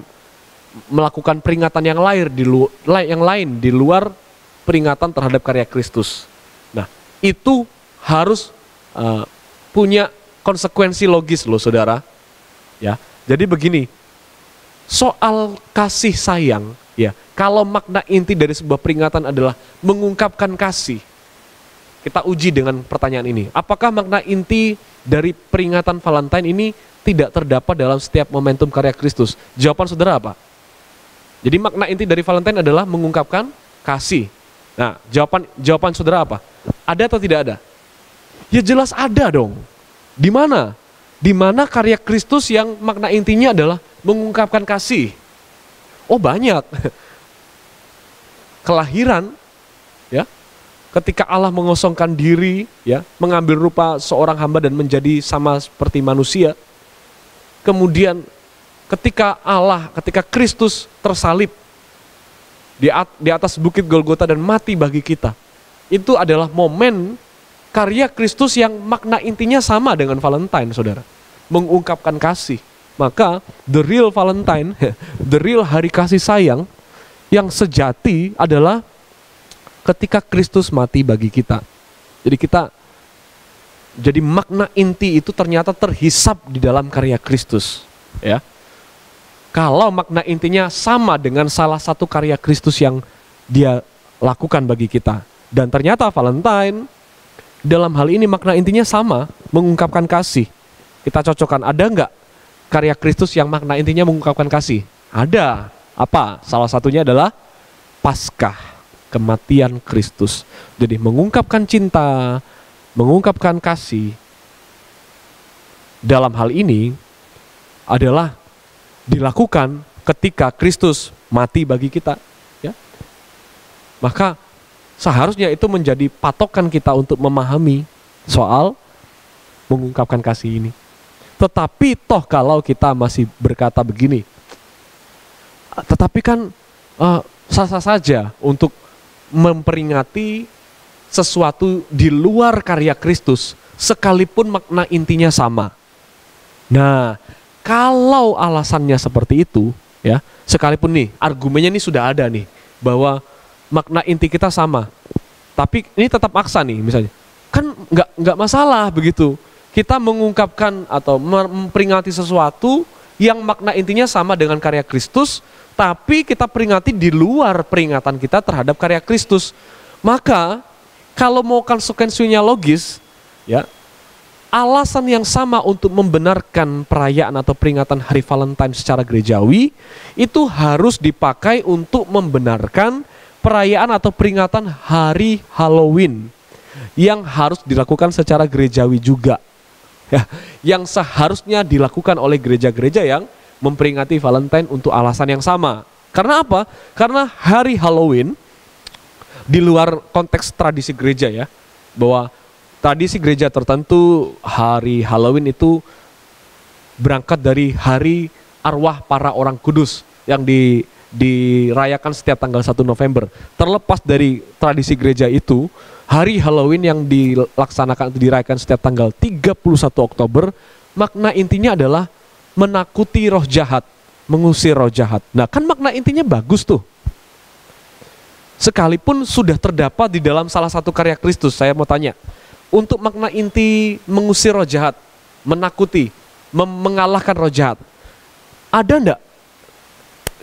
melakukan peringatan yang lain di luar peringatan terhadap karya Kristus. Nah, itu harus punya konsekuensi logis loh saudara. Ya, jadi begini, soal kasih sayang, ya, kalau makna inti dari sebuah peringatan adalah mengungkapkan kasih, kita uji dengan pertanyaan ini. Apakah makna inti dari peringatan Valentine ini tidak terdapat dalam setiap momentum karya Kristus? Jawaban saudara apa? Jadi makna inti dari Valentine adalah mengungkapkan kasih. Nah, jawaban saudara apa? Ada atau tidak ada? Ya jelas ada dong. Di mana? Di mana karya Kristus yang makna intinya adalah mengungkapkan kasih? Oh banyak. Kelahiran, ya, ketika Allah mengosongkan diri, ya, mengambil rupa seorang hamba dan menjadi sama seperti manusia. Kemudian ketika Kristus tersalib di atas bukit Golgota dan mati bagi kita, itu adalah momen karya Kristus yang makna intinya sama dengan Valentine, saudara, mengungkapkan kasih. Maka the real Valentine, the real hari kasih sayang yang sejati adalah ketika Kristus mati bagi kita. Jadi makna inti itu ternyata terhisap di dalam karya Kristus, ya. Kalau makna intinya sama dengan salah satu karya Kristus yang dia lakukan bagi kita. Dan ternyata Valentine dalam hal ini makna intinya sama, mengungkapkan kasih. Kita cocokkan, ada nggak karya Kristus yang makna intinya mengungkapkan kasih? Ada. Apa? Salah satunya adalah Paskah, kematian Kristus. Jadi mengungkapkan cinta, mengungkapkan kasih dalam hal ini adalah dilakukan ketika Kristus mati bagi kita, ya. Maka seharusnya itu menjadi patokan kita untuk memahami soal mengungkapkan kasih ini. Tetapi toh kalau kita masih berkata begini, tetapi kan sah-sah saja untuk memperingati sesuatu di luar karya Kristus sekalipun makna intinya sama. Nah, kalau alasannya seperti itu, ya, sekalipun nih argumennya nih sudah ada nih bahwa makna inti kita sama. Tapi ini tetap aksa nih misalnya. Kan nggak masalah begitu. Kita mengungkapkan atau memperingati sesuatu yang makna intinya sama dengan karya Kristus, tapi kita peringati di luar peringatan kita terhadap karya Kristus. Maka kalau mau konsekuensinya logis, ya, alasan yang sama untuk membenarkan perayaan atau peringatan Hari Valentine secara gerejawi itu harus dipakai untuk membenarkan perayaan atau peringatan Hari Halloween yang harus dilakukan secara gerejawi juga, ya, yang seharusnya dilakukan oleh gereja-gereja yang memperingati Valentine untuk alasan yang sama. Karena apa? Karena Hari Halloween di luar konteks tradisi gereja, ya, bahwa tradisi gereja tertentu hari Halloween itu berangkat dari hari arwah para orang kudus yang dirayakan setiap tanggal 1 November. Terlepas dari tradisi gereja itu, hari Halloween yang dilaksanakan atau dirayakan setiap tanggal 31 Oktober, makna intinya adalah menakuti roh jahat, mengusir roh jahat. Nah, kan makna intinya bagus tuh. Sekalipun sudah terdapat di dalam salah satu karya Kristus, saya mau tanya, untuk makna inti mengusir roh jahat, menakuti, mengalahkan roh jahat, ada enggak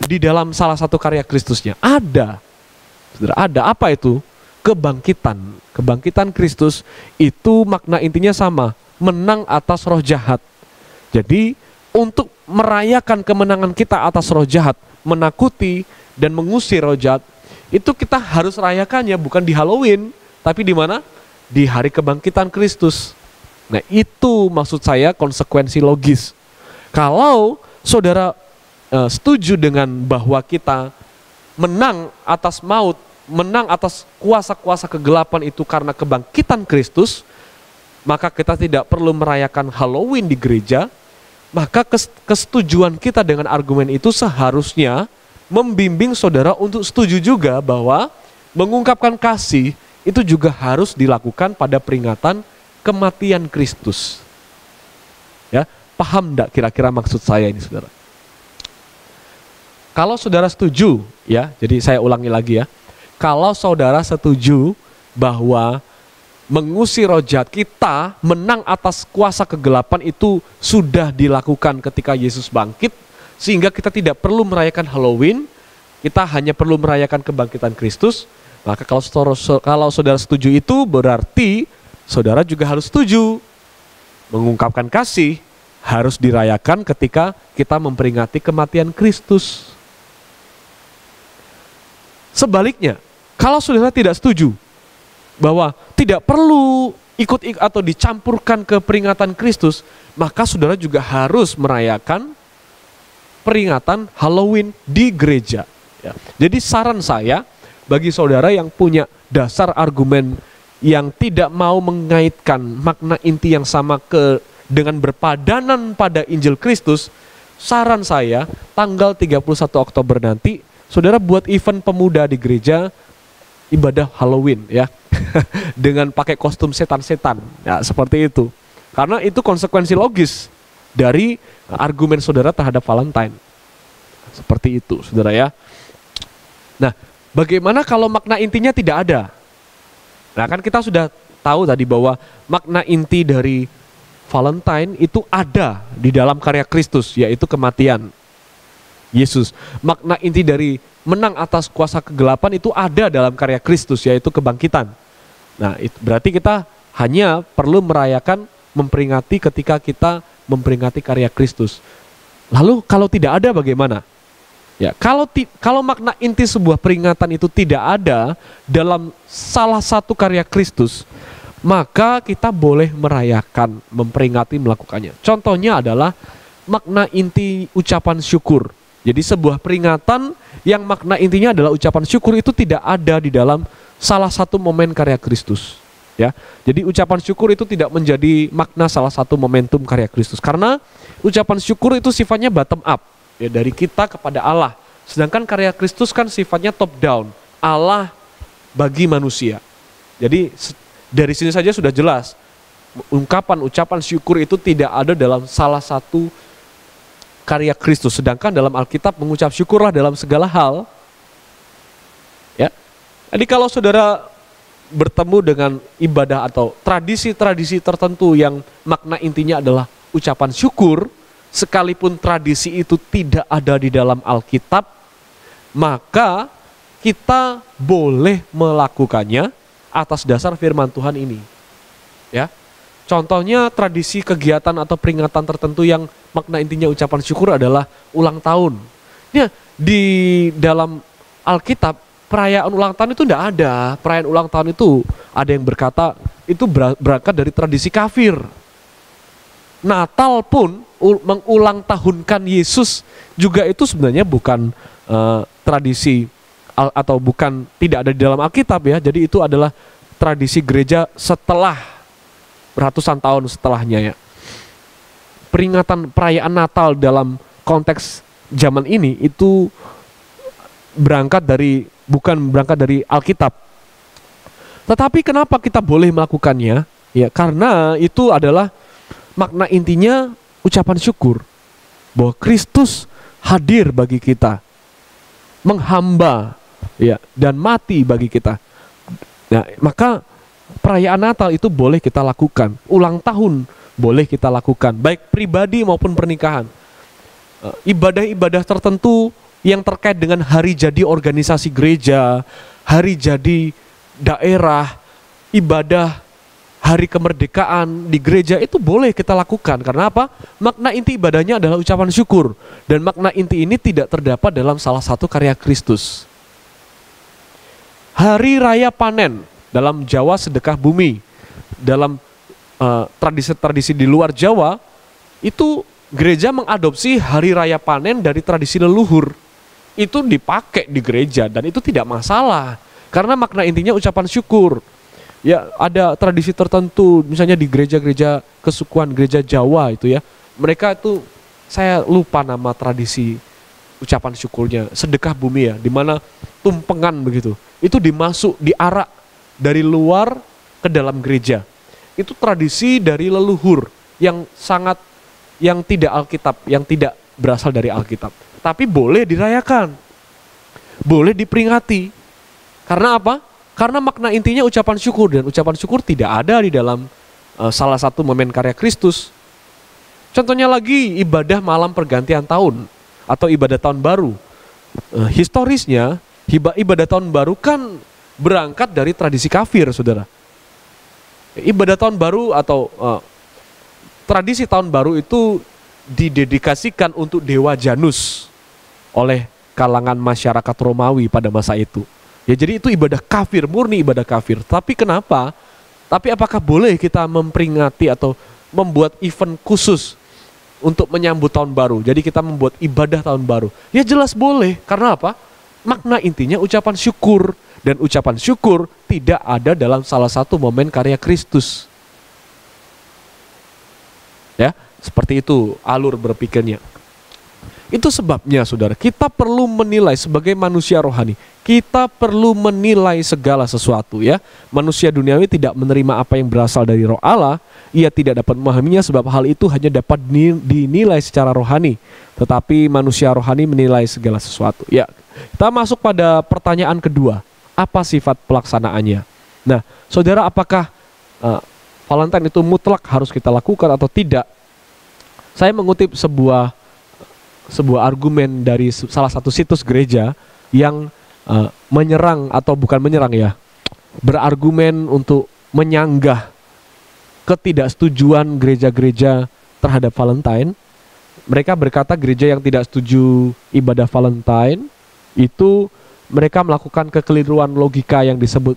di dalam salah satu karya Kristusnya? Ada. Saudara, ada. Apa itu? Kebangkitan. Kebangkitan Kristus itu makna intinya sama, menang atas roh jahat. Jadi untuk merayakan kemenangan kita atas roh jahat, menakuti dan mengusir roh jahat, itu kita harus rayakannya bukan di Halloween, tapi di mana? Di hari kebangkitan Kristus. Nah, itu maksud saya konsekuensi logis. Kalau saudara setuju dengan bahwa kita menang atas maut, menang atas kuasa-kuasa kegelapan itu karena kebangkitan Kristus, maka kita tidak perlu merayakan Halloween di gereja. Maka kesetujuan kita dengan argumen itu seharusnya membimbing saudara untuk setuju juga bahwa mengungkapkan kasih itu juga harus dilakukan pada peringatan kematian Kristus. Ya, paham enggak kira-kira maksud saya ini, saudara? Kalau saudara setuju, ya, jadi saya ulangi lagi ya. Kalau saudara setuju bahwa mengusir roh jahat, kita menang atas kuasa kegelapan itu sudah dilakukan ketika Yesus bangkit, sehingga kita tidak perlu merayakan Halloween, kita hanya perlu merayakan kebangkitan Kristus. Maka kalau saudara setuju itu berarti saudara juga harus setuju mengungkapkan kasih harus dirayakan ketika kita memperingati kematian Kristus. Sebaliknya, kalau saudara tidak setuju bahwa tidak perlu ikut atau dicampurkan ke peringatan Kristus, maka saudara juga harus merayakan peringatan Halloween di gereja. Ya. Jadi saran saya bagi saudara yang punya dasar argumen yang tidak mau mengaitkan makna inti yang sama dengan berpadanan pada Injil Kristus, saran saya tanggal 31 Oktober nanti saudara buat event pemuda di gereja, ibadah Halloween, ya. Dengan pakai kostum setan-setan, ya, seperti itu. Karena itu konsekuensi logis dari argumen saudara terhadap Valentine. Seperti itu, saudara, ya. Nah, bagaimana kalau makna intinya tidak ada? Nah, kan kita sudah tahu tadi bahwa makna inti dari Valentine itu ada di dalam karya Kristus, yaitu kematian Yesus. Makna inti dari menang atas kuasa kegelapan itu ada dalam karya Kristus, yaitu kebangkitan. Nah, itu berarti kita hanya perlu merayakan, memperingati ketika kita memperingati karya Kristus. Lalu kalau tidak ada bagaimana? Ya, kalau makna inti sebuah peringatan itu tidak ada dalam salah satu karya Kristus, maka kita boleh merayakan, memperingati, melakukannya. Contohnya adalah makna inti ucapan syukur. Jadi sebuah peringatan yang makna intinya adalah ucapan syukur itu tidak ada di dalam salah satu momen karya Kristus. Ya, jadi ucapan syukur itu tidak menjadi makna salah satu momentum karya Kristus, karena ucapan syukur itu sifatnya bottom up. Ya, dari kita kepada Allah. Sedangkan karya Kristus kan sifatnya top down, Allah bagi manusia. Jadi dari sini saja sudah jelas, ucapan syukur itu tidak ada dalam salah satu karya Kristus. Sedangkan dalam Alkitab mengucap syukurlah dalam segala hal. Ya. Jadi kalau saudara bertemu dengan ibadah atau tradisi-tradisi tertentu yang makna intinya adalah ucapan syukur, sekalipun tradisi itu tidak ada di dalam Alkitab, maka kita boleh melakukannya atas dasar firman Tuhan ini. Ya. Contohnya tradisi kegiatan atau peringatan tertentu yang makna intinya ucapan syukur adalah ulang tahun. Ya, di dalam Alkitab perayaan ulang tahun itu tidak ada. Perayaan ulang tahun itu ada yang berkata itu berangkat dari tradisi kafir. Natal pun mengulang tahunkan Yesus juga itu sebenarnya bukan tradisi atau bukan, tidak ada di dalam Alkitab ya. Jadi itu adalah tradisi gereja setelah ratusan tahun setelahnya ya. Peringatan perayaan Natal dalam konteks zaman ini itu bukan berangkat dari Alkitab. Tetapi kenapa kita boleh melakukannya? Ya, karena itu adalah makna intinya ucapan syukur bahwa Kristus hadir bagi kita, menghamba ya, dan mati bagi kita. Nah, maka perayaan Natal itu boleh kita lakukan, ulang tahun boleh kita lakukan, baik pribadi maupun pernikahan. Ibadah-ibadah tertentu yang terkait dengan hari jadi organisasi gereja, hari jadi daerah, ibadah hari kemerdekaan di gereja itu boleh kita lakukan. Karena apa? Makna inti ibadahnya adalah ucapan syukur, dan makna inti ini tidak terdapat dalam salah satu karya Kristus. Hari raya panen dalam Jawa sedekah bumi, dalam tradisi-tradisi di luar Jawa itu gereja mengadopsi hari raya panen dari tradisi leluhur. Itu dipakai di gereja dan itu tidak masalah karena makna intinya ucapan syukur. Ya, ada tradisi tertentu misalnya di gereja-gereja kesukuan gereja Jawa itu ya. Mereka itu, saya lupa nama tradisi ucapan syukurnya, sedekah bumi ya, di mana tumpengan begitu. Itu diarak dari luar ke dalam gereja. Itu tradisi dari leluhur yang tidak Alkitab, yang tidak berasal dari Alkitab. Tapi boleh dirayakan, boleh diperingati. Karena apa? Karena makna intinya ucapan syukur, dan ucapan syukur tidak ada di dalam salah satu momen karya Kristus. Contohnya lagi ibadah malam pergantian tahun atau ibadah tahun baru. Historisnya ibadah tahun baru kan berangkat dari tradisi kafir, saudara. Ibadah tahun baru atau tradisi tahun baru itu didedikasikan untuk dewa Janus oleh kalangan masyarakat Romawi pada masa itu. Ya, jadi itu ibadah kafir, murni ibadah kafir. Tapi kenapa? Tapi apakah boleh kita memperingati atau membuat event khusus untuk menyambut tahun baru? Jadi kita membuat ibadah tahun baru. Ya jelas boleh. Karena apa? Makna intinya ucapan syukur. Dan ucapan syukur tidak ada dalam salah satu momen karya Kristus. Ya, seperti itu alur berpikirnya. Itu sebabnya saudara, kita perlu menilai sebagai manusia rohani. Kita perlu menilai segala sesuatu ya. Manusia duniawi tidak menerima apa yang berasal dari roh Allah. Ia tidak dapat memahaminya sebab hal itu hanya dapat dinilai secara rohani. Tetapi manusia rohani menilai segala sesuatu. Ya, kita masuk pada pertanyaan kedua. Apa sifat pelaksanaannya? Nah, saudara, apakah Valentine itu mutlak harus kita lakukan atau tidak? Saya mengutip sebuah argumen dari salah satu situs gereja yang menyerang atau bukan menyerang ya, berargumen untuk menyanggah ketidaksetujuan gereja-gereja terhadap Valentine. Mereka berkata gereja yang tidak setuju ibadah Valentine itu mereka melakukan kekeliruan logika yang disebut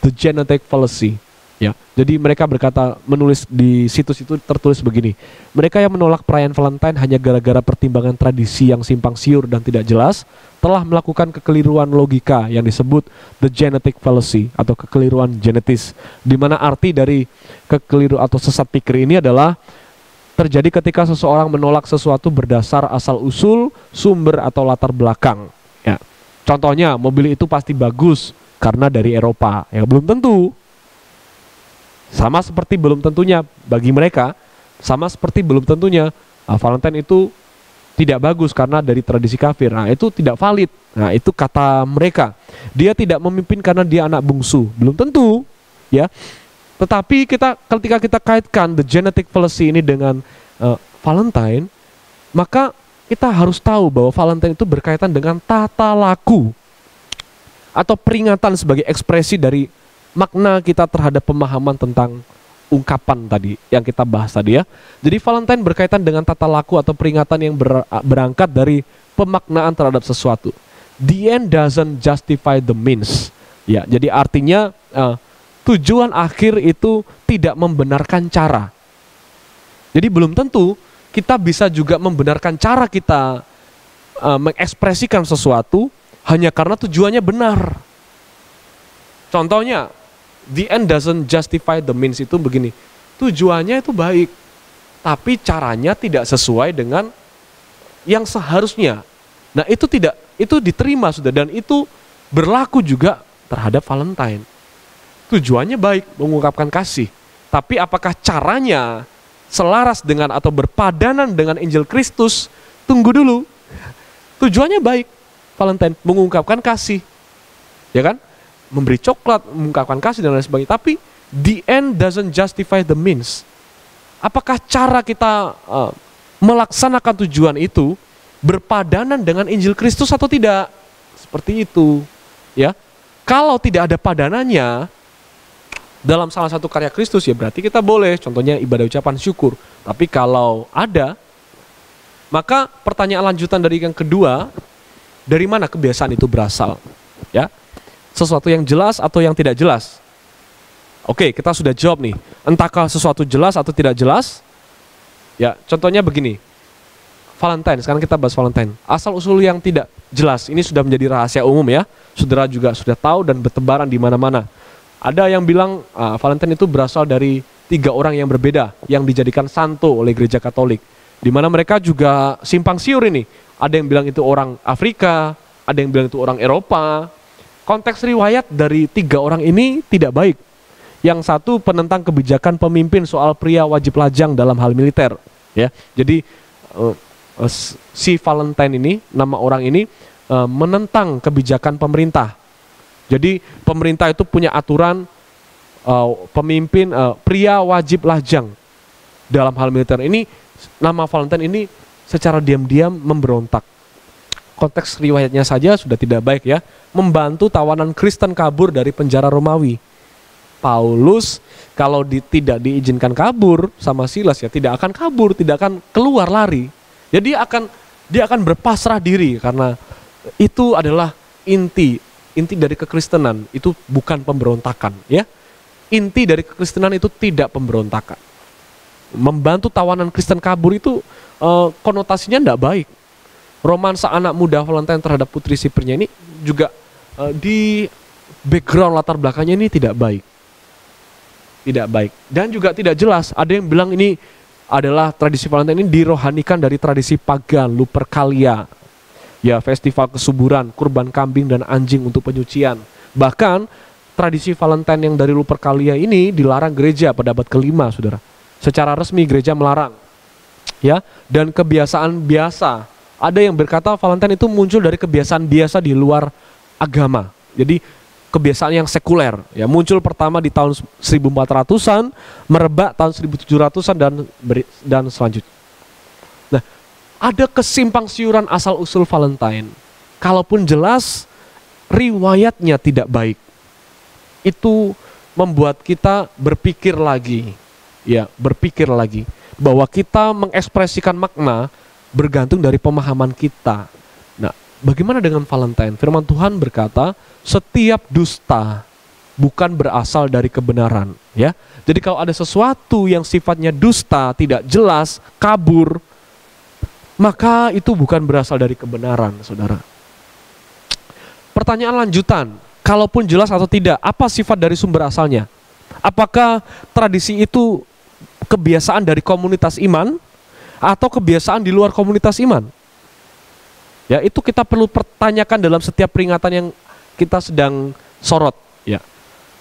the genetic fallacy. Ya, jadi mereka berkata, menulis di situs itu tertulis begini: mereka yang menolak perayaan Valentine hanya gara-gara pertimbangan tradisi yang simpang siur dan tidak jelas, telah melakukan kekeliruan logika yang disebut the genetic fallacy atau kekeliruan genetis, di mana arti dari kekeliru atau sesat pikir ini adalah terjadi ketika seseorang menolak sesuatu berdasar asal usul, sumber atau latar belakang. Ya, contohnya mobil itu pasti bagus karena dari Eropa. Ya, belum tentu. Sama seperti belum tentunya bagi mereka, sama seperti belum tentunya Valentine itu tidak bagus karena dari tradisi kafir. Nah, itu tidak valid. Nah, itu kata mereka. Dia tidak memimpin karena dia anak bungsu. Belum tentu, ya. Tetapi ketika kita kaitkan the genetic fallacy ini dengan Valentine, maka kita harus tahu bahwa Valentine itu berkaitan dengan tata laku atau peringatan sebagai ekspresi dari makna kita terhadap pemahaman tentang ungkapan tadi yang kita bahas tadi ya. Jadi Valentine berkaitan dengan tata laku atau peringatan yang berangkat dari pemaknaan terhadap sesuatu. The end doesn't justify the means. Ya, jadi artinya tujuan akhir itu tidak membenarkan cara. Jadi belum tentu kita bisa juga membenarkan cara kita mengekspresikan sesuatu hanya karena tujuannya benar. Contohnya, the end doesn't justify the means itu begini. Tujuannya itu baik, tapi caranya tidak sesuai dengan yang seharusnya. Nah, itu diterima sudah, dan itu berlaku juga terhadap Valentine. Tujuannya baik, mengungkapkan kasih. Tapi apakah caranya selaras dengan atau berpadanan dengan Injil Kristus? Tunggu dulu. Tujuannya baik, Valentine, mengungkapkan kasih. Ya kan? Memberi coklat, mengungkapkan kasih dan lain sebagainya. Tapi the end doesn't justify the means. Apakah cara kita melaksanakan tujuan itu berpadanan dengan Injil Kristus atau tidak? Seperti itu, ya. Kalau tidak ada padanannya dalam salah satu karya Kristus, ya berarti kita boleh, contohnya ibadah ucapan syukur. Tapi kalau ada, maka pertanyaan lanjutan dari yang kedua, dari mana kebiasaan itu berasal? Ya. Sesuatu yang jelas atau yang tidak jelas? Oke, kita sudah jawab nih. Entahkah sesuatu jelas atau tidak jelas? Ya, contohnya begini. Valentine, sekarang kita bahas Valentine. Asal-usul yang tidak jelas, ini sudah menjadi rahasia umum ya. Saudara juga sudah tahu dan bertebaran di mana-mana. Ada yang bilang Valentine itu berasal dari 3 orang yang berbeda, yang dijadikan santo oleh gereja Katolik. Di mana mereka juga simpang siur ini. Ada yang bilang itu orang Afrika, ada yang bilang itu orang Eropa. Konteks riwayat dari 3 orang ini tidak baik. Yang satu penentang kebijakan pemimpin soal pria wajib lajang dalam hal militer. Ya, jadi si Valentine ini, nama orang ini menentang kebijakan pemerintah. Jadi pemerintah itu punya aturan pemimpin pria wajib lajang dalam hal militer. Ini nama Valentine ini secara diam-diam memberontak. Konteks riwayatnya saja sudah tidak baik ya. Membantu tawanan Kristen kabur dari penjara Romawi. Paulus kalau tidak diizinkan kabur sama Silas ya tidak akan kabur, tidak akan keluar lari. Jadi dia akan berpasrah diri karena itu adalah inti dari kekristenan, itu bukan pemberontakan ya. Inti dari kekristenan itu tidak pemberontakan. Membantu tawanan Kristen kabur itu konotasinya tidak baik. Romansa anak muda Valentine terhadap putri sipirnya ini juga di background latar belakangnya ini tidak baik. Tidak baik. Dan juga tidak jelas. Ada yang bilang ini adalah tradisi Valentine ini dirohanikan dari tradisi pagan, Lupercalia. Ya, festival kesuburan, kurban kambing dan anjing untuk penyucian. Bahkan tradisi Valentine yang dari Lupercalia ini dilarang gereja pada abad ke-5, Saudara. Secara resmi gereja melarang. Ya, dan kebiasaan biasa. Ada yang berkata Valentine itu muncul dari kebiasaan biasa di luar agama. Jadi kebiasaan yang sekuler. Ya, muncul pertama di tahun 1400-an, merebak tahun 1700-an dan selanjutnya. Nah, ada kesimpang siuran asal-usul Valentine. Kalaupun jelas riwayatnya tidak baik. Itu membuat kita berpikir lagi. Ya, berpikir lagi bahwa kita mengekspresikan makna bergantung dari pemahaman kita. Nah, bagaimana dengan Valentine? Firman Tuhan berkata, setiap dusta bukan berasal dari kebenaran. Ya, jadi kalau ada sesuatu yang sifatnya dusta, tidak jelas, kabur, maka itu bukan berasal dari kebenaran, saudara. Pertanyaan lanjutan, kalaupun jelas atau tidak, apa sifat dari sumber asalnya? Apakah tradisi itu kebiasaan dari komunitas iman atau kebiasaan di luar komunitas iman? Ya, itu kita perlu pertanyakan dalam setiap peringatan yang kita sedang sorot. Ya,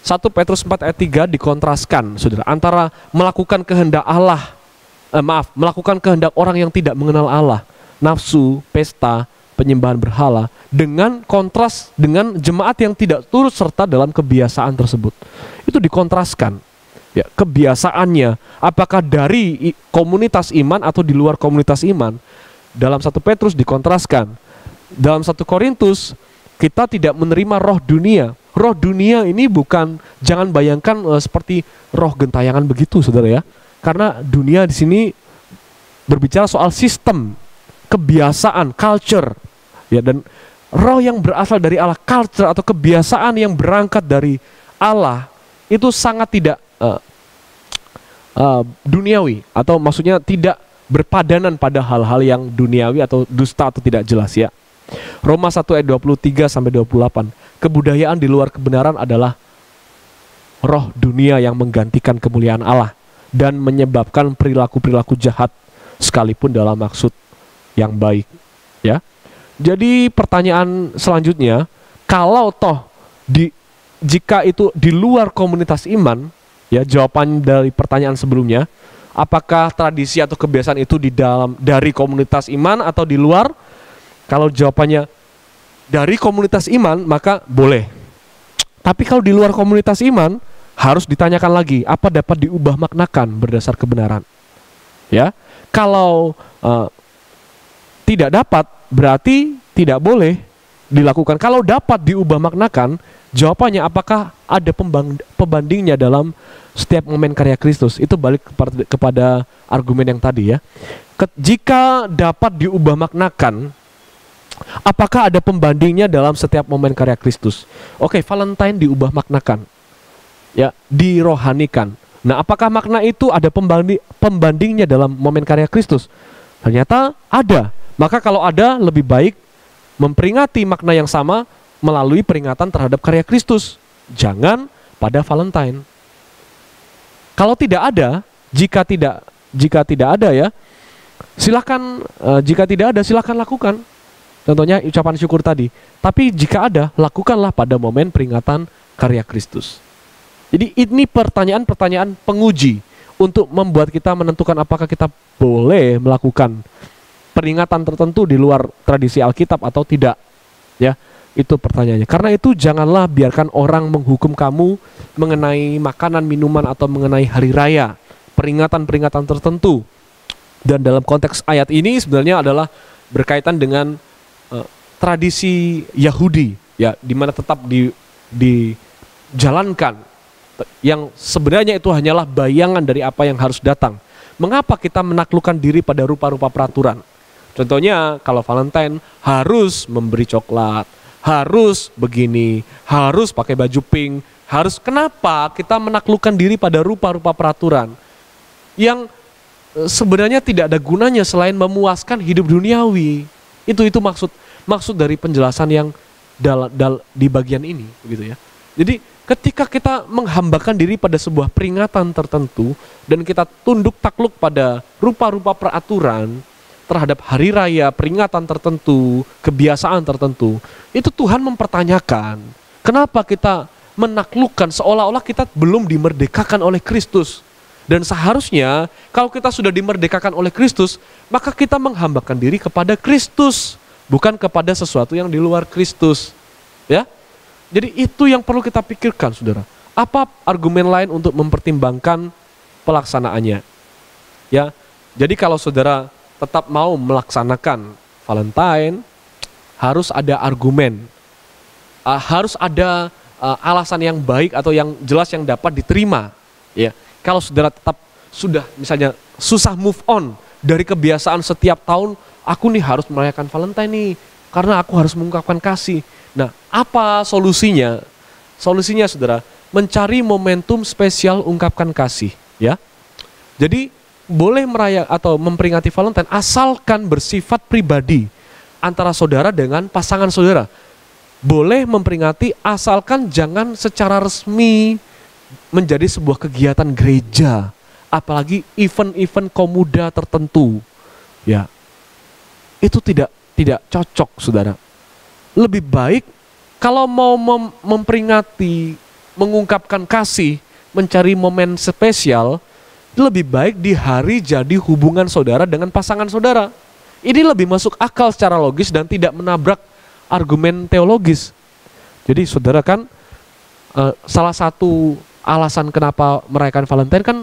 1 Petrus 4 ayat 3 dikontraskan, saudara, antara melakukan kehendak Allah, melakukan kehendak orang yang tidak mengenal Allah, nafsu, pesta, penyembahan berhala, dengan kontras dengan jemaat yang tidak turut serta dalam kebiasaan tersebut. Itu dikontraskan. Ya, kebiasaannya apakah dari komunitas iman atau di luar komunitas iman. Dalam 1 Petrus dikontraskan. Dalam 1 Korintus kita tidak menerima roh dunia. Roh dunia ini bukan, jangan bayangkan seperti roh gentayangan begitu, saudara ya. Karena dunia di sini berbicara soal sistem, kebiasaan, culture. Ya, dan roh yang berasal dari Allah, culture atau kebiasaan yang berangkat dari Allah, itu sangat tidak duniawi, atau maksudnya tidak berpadanan pada hal-hal yang duniawi atau dusta atau tidak jelas ya. Roma 1 ayat 23-28. Kebudayaan di luar kebenaran adalah roh dunia yang menggantikan kemuliaan Allah dan menyebabkan perilaku-perilaku jahat sekalipun dalam maksud yang baik ya. Jadi pertanyaan selanjutnya, kalau toh jika itu di luar komunitas iman, ya, jawaban dari pertanyaan sebelumnya, apakah tradisi atau kebiasaan itu dari komunitas iman atau di luar? Kalau jawabannya dari komunitas iman, maka boleh. Tapi kalau di luar komunitas iman, harus ditanyakan lagi, apa dapat diubah maknakan berdasar kebenaran? Ya, kalau tidak dapat, berarti tidak boleh dilakukan. Kalau dapat diubah maknakan, jawabannya apakah ada pembandingnya dalam setiap momen karya Kristus? Itu balik kepada argumen yang tadi ya. Jika dapat diubah maknakan, apakah ada pembandingnya dalam setiap momen karya Kristus? Oke, Valentine diubah maknakan, ya, dirohanikan. Nah, apakah makna itu ada pembandingnya dalam momen karya Kristus? Ternyata ada. Maka kalau ada, lebih baik memperingati makna yang sama melalui peringatan terhadap karya Kristus. Jangan pada Valentine. Kalau tidak ada, jika tidak ada ya, silakan. Jika tidak ada, silakan lakukan. Contohnya ucapan syukur tadi. Tapi jika ada, lakukanlah pada momen peringatan karya Kristus. Jadi ini pertanyaan-pertanyaan penguji untuk membuat kita menentukan apakah kita boleh melakukan peringatan tertentu di luar tradisi Alkitab atau tidak. Ya, itu pertanyaannya. Karena itu janganlah biarkan orang menghukum kamu mengenai makanan, minuman atau mengenai hari raya, peringatan-peringatan tertentu. Dan dalam konteks ayat ini sebenarnya adalah berkaitan dengan tradisi Yahudi, ya, di mana tetap dijalankan, yang sebenarnya itu hanyalah bayangan dari apa yang harus datang. Mengapa kita menaklukkan diri pada rupa-rupa peraturan? Contohnya kalau Valentine harus memberi coklat, harus begini, harus pakai baju pink, harus. Kenapa kita menaklukkan diri pada rupa-rupa peraturan yang sebenarnya tidak ada gunanya selain memuaskan hidup duniawi? Itu maksud dari penjelasan yang di bagian ini, begitu ya. Jadi ketika kita menghambakan diri pada sebuah peringatan tertentu dan kita tunduk takluk pada rupa-rupa peraturan terhadap hari raya, peringatan tertentu, kebiasaan tertentu, itu Tuhan mempertanyakan, kenapa kita menaklukkan seolah-olah kita belum dimerdekakan oleh Kristus? Dan seharusnya kalau kita sudah dimerdekakan oleh Kristus, maka kita menghambakan diri kepada Kristus, bukan kepada sesuatu yang di luar Kristus. Ya, jadi itu yang perlu kita pikirkan, saudara. Apa argumen lain untuk mempertimbangkan pelaksanaannya? Ya, jadi kalau saudara tetap mau melaksanakan Valentine, harus ada argumen, harus ada alasan yang baik atau yang jelas yang dapat diterima. Ya, kalau saudara tetap sudah misalnya susah move on dari kebiasaan setiap tahun, aku nih harus merayakan Valentine nih, karena aku harus mengungkapkan kasih. Nah, apa solusinya? Solusinya, saudara, mencari momentum spesial ungkapkan kasih, ya. Jadi boleh merayakan atau memperingati Valentine asalkan bersifat pribadi antara saudara dengan pasangan saudara. Boleh memperingati asalkan jangan secara resmi menjadi sebuah kegiatan gereja, apalagi event-event komuda tertentu. Ya, itu tidak cocok, saudara. Lebih baik kalau mau memperingati, mengungkapkan kasih, mencari momen spesial, lebih baik di hari jadi hubungan saudara dengan pasangan saudara. Ini lebih masuk akal secara logis dan tidak menabrak argumen teologis. Jadi saudara kan salah satu alasan kenapa merayakan Valentine kan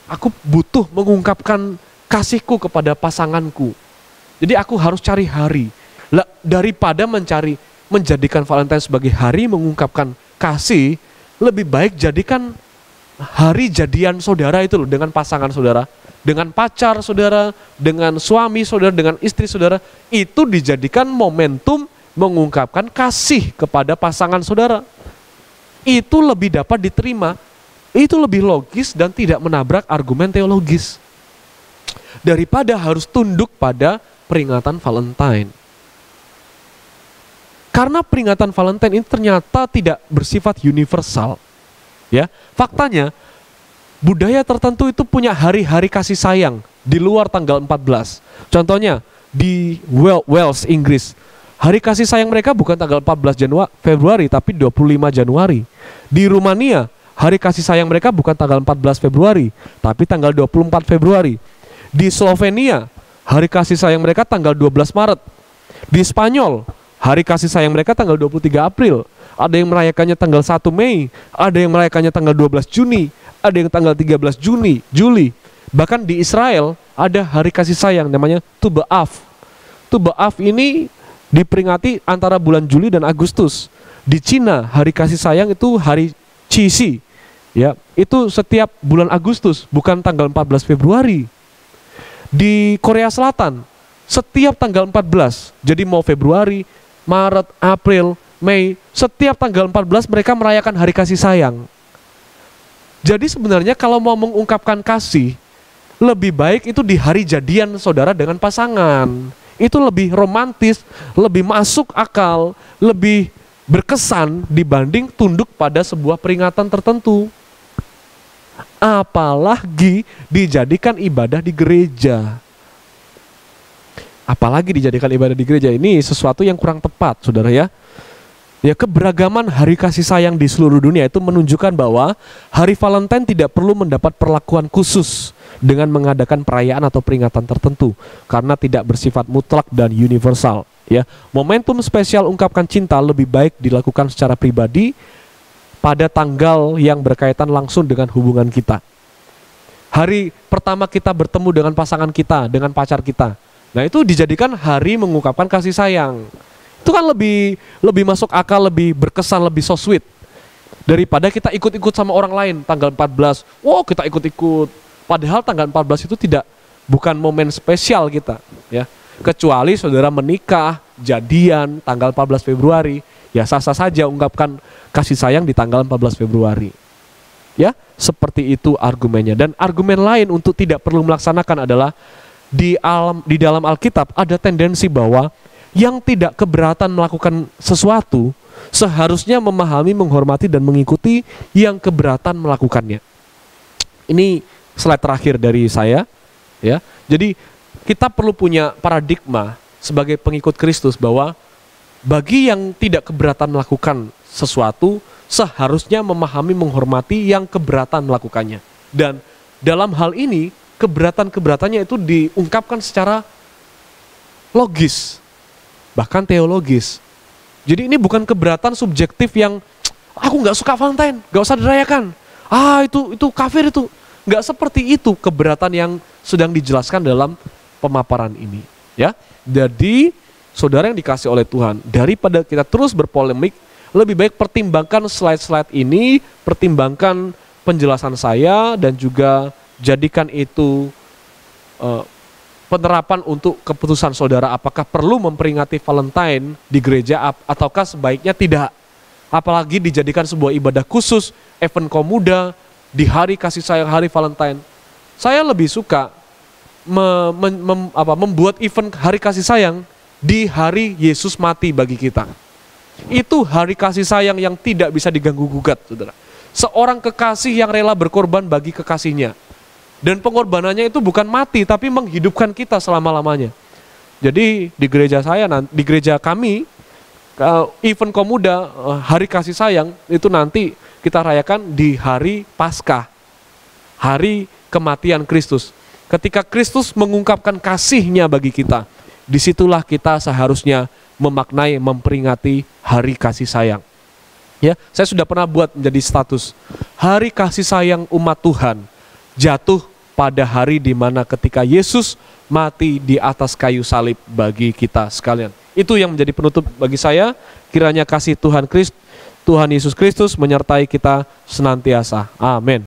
aku butuh mengungkapkan kasihku kepada pasanganku. Jadi aku harus cari hari. Daripada menjadikan Valentine sebagai hari mengungkapkan kasih, lebih baik jadikan hari jadian saudara itu loh, dengan pasangan saudara, dengan pacar saudara, dengan suami saudara, dengan istri saudara, itu dijadikan momentum mengungkapkan kasih kepada pasangan saudara. Itu lebih dapat diterima, itu lebih logis dan tidak menabrak argumen teologis daripada harus tunduk pada peringatan Valentine. Karena peringatan Valentine ini ternyata tidak bersifat universal. Ya, faktanya budaya tertentu itu punya hari-hari kasih sayang di luar tanggal 14. Contohnya di Wales, Inggris, hari kasih sayang mereka bukan tanggal 14 Februari tapi 25 Januari. Di Rumania, hari kasih sayang mereka bukan tanggal 14 Februari tapi tanggal 24 Februari. Di Slovenia, hari kasih sayang mereka tanggal 12 Maret. Di Spanyol, hari kasih sayang mereka tanggal 23 April. Ada yang merayakannya tanggal 1 Mei, ada yang merayakannya tanggal 12 Juni, ada yang tanggal 13 Juli. Bahkan di Israel ada hari kasih sayang namanya Tu B'Av. Tu B'Av ini diperingati antara bulan Juli dan Agustus. Di Cina hari kasih sayang itu hari Qixi. Ya, itu setiap bulan Agustus, bukan tanggal 14 Februari. Di Korea Selatan setiap tanggal 14. Jadi mau Februari, Maret, April, Mei, setiap tanggal 14 mereka merayakan hari kasih sayang. Jadi sebenarnya kalau mau mengungkapkan kasih, lebih baik itu di hari jadian saudara dengan pasangan. Itu lebih romantis, lebih masuk akal, lebih berkesan dibanding tunduk pada sebuah peringatan tertentu. Apalagi dijadikan ibadah di gereja. Apalagi dijadikan ibadah di gereja, ini sesuatu yang kurang tepat, saudara ya. Ya, keberagaman hari kasih sayang di seluruh dunia itu menunjukkan bahwa hari Valentine tidak perlu mendapat perlakuan khusus dengan mengadakan perayaan atau peringatan tertentu karena tidak bersifat mutlak dan universal. Ya, momentum spesial ungkapkan cinta lebih baik dilakukan secara pribadi pada tanggal yang berkaitan langsung dengan hubungan kita. Hari pertama kita bertemu dengan pasangan kita, dengan pacar kita. Nah, itu dijadikan hari mengungkapkan kasih sayang. Itu kan lebih masuk akal, lebih berkesan, lebih so sweet daripada kita ikut-ikut sama orang lain tanggal 14. Wow, kita ikut-ikut. Padahal tanggal 14 itu bukan momen spesial kita, ya. Kecuali saudara menikah, jadian tanggal 14 Februari, ya sah-sah saja ungkapkan kasih sayang di tanggal 14 Februari. Ya, seperti itu argumennya. Dan argumen lain untuk tidak perlu melaksanakan adalah di dalam Alkitab ada tendensi bahwa yang tidak keberatan melakukan sesuatu seharusnya memahami, menghormati, dan mengikuti yang keberatan melakukannya. Ini slide terakhir dari saya, ya. Jadi kita perlu punya paradigma sebagai pengikut Kristus bahwa bagi yang tidak keberatan melakukan sesuatu seharusnya memahami, menghormati yang keberatan melakukannya. Dan dalam hal ini keberatan-keberatannya itu diungkapkan secara logis, bahkan teologis. Jadi ini bukan keberatan subjektif yang aku nggak suka Valentine, nggak usah dirayakan. Itu kafir itu. Nggak seperti itu keberatan yang sedang dijelaskan dalam pemaparan ini. Ya, jadi saudara yang dikasih oleh Tuhan, daripada kita terus berpolemik, lebih baik pertimbangkan slide-slide ini, pertimbangkan penjelasan saya, dan juga jadikan itu penerapan untuk keputusan saudara apakah perlu memperingati Valentine di gereja ataukah sebaiknya tidak. Apalagi dijadikan sebuah ibadah khusus, event komuda di hari kasih sayang, hari Valentine. Saya lebih suka membuat event hari kasih sayang di hari Yesus mati bagi kita. Itu hari kasih sayang yang tidak bisa diganggu gugat, saudara. Seorang kekasih yang rela berkorban bagi kekasihnya. Dan pengorbanannya itu bukan mati, tapi menghidupkan kita selama-lamanya. Jadi di gereja di gereja kami, event komuda hari kasih sayang itu nanti kita rayakan di hari Paskah, hari kematian Kristus. Ketika Kristus mengungkapkan kasihnya bagi kita, disitulah kita seharusnya memaknai, memperingati hari kasih sayang. Ya, saya sudah pernah buat menjadi status hari kasih sayang umat Tuhan jatuh pada hari di mana ketika Yesus mati di atas kayu salib bagi kita sekalian. Itu yang menjadi penutup bagi saya. Kiranya kasih Tuhan Yesus Kristus menyertai kita senantiasa. Amin.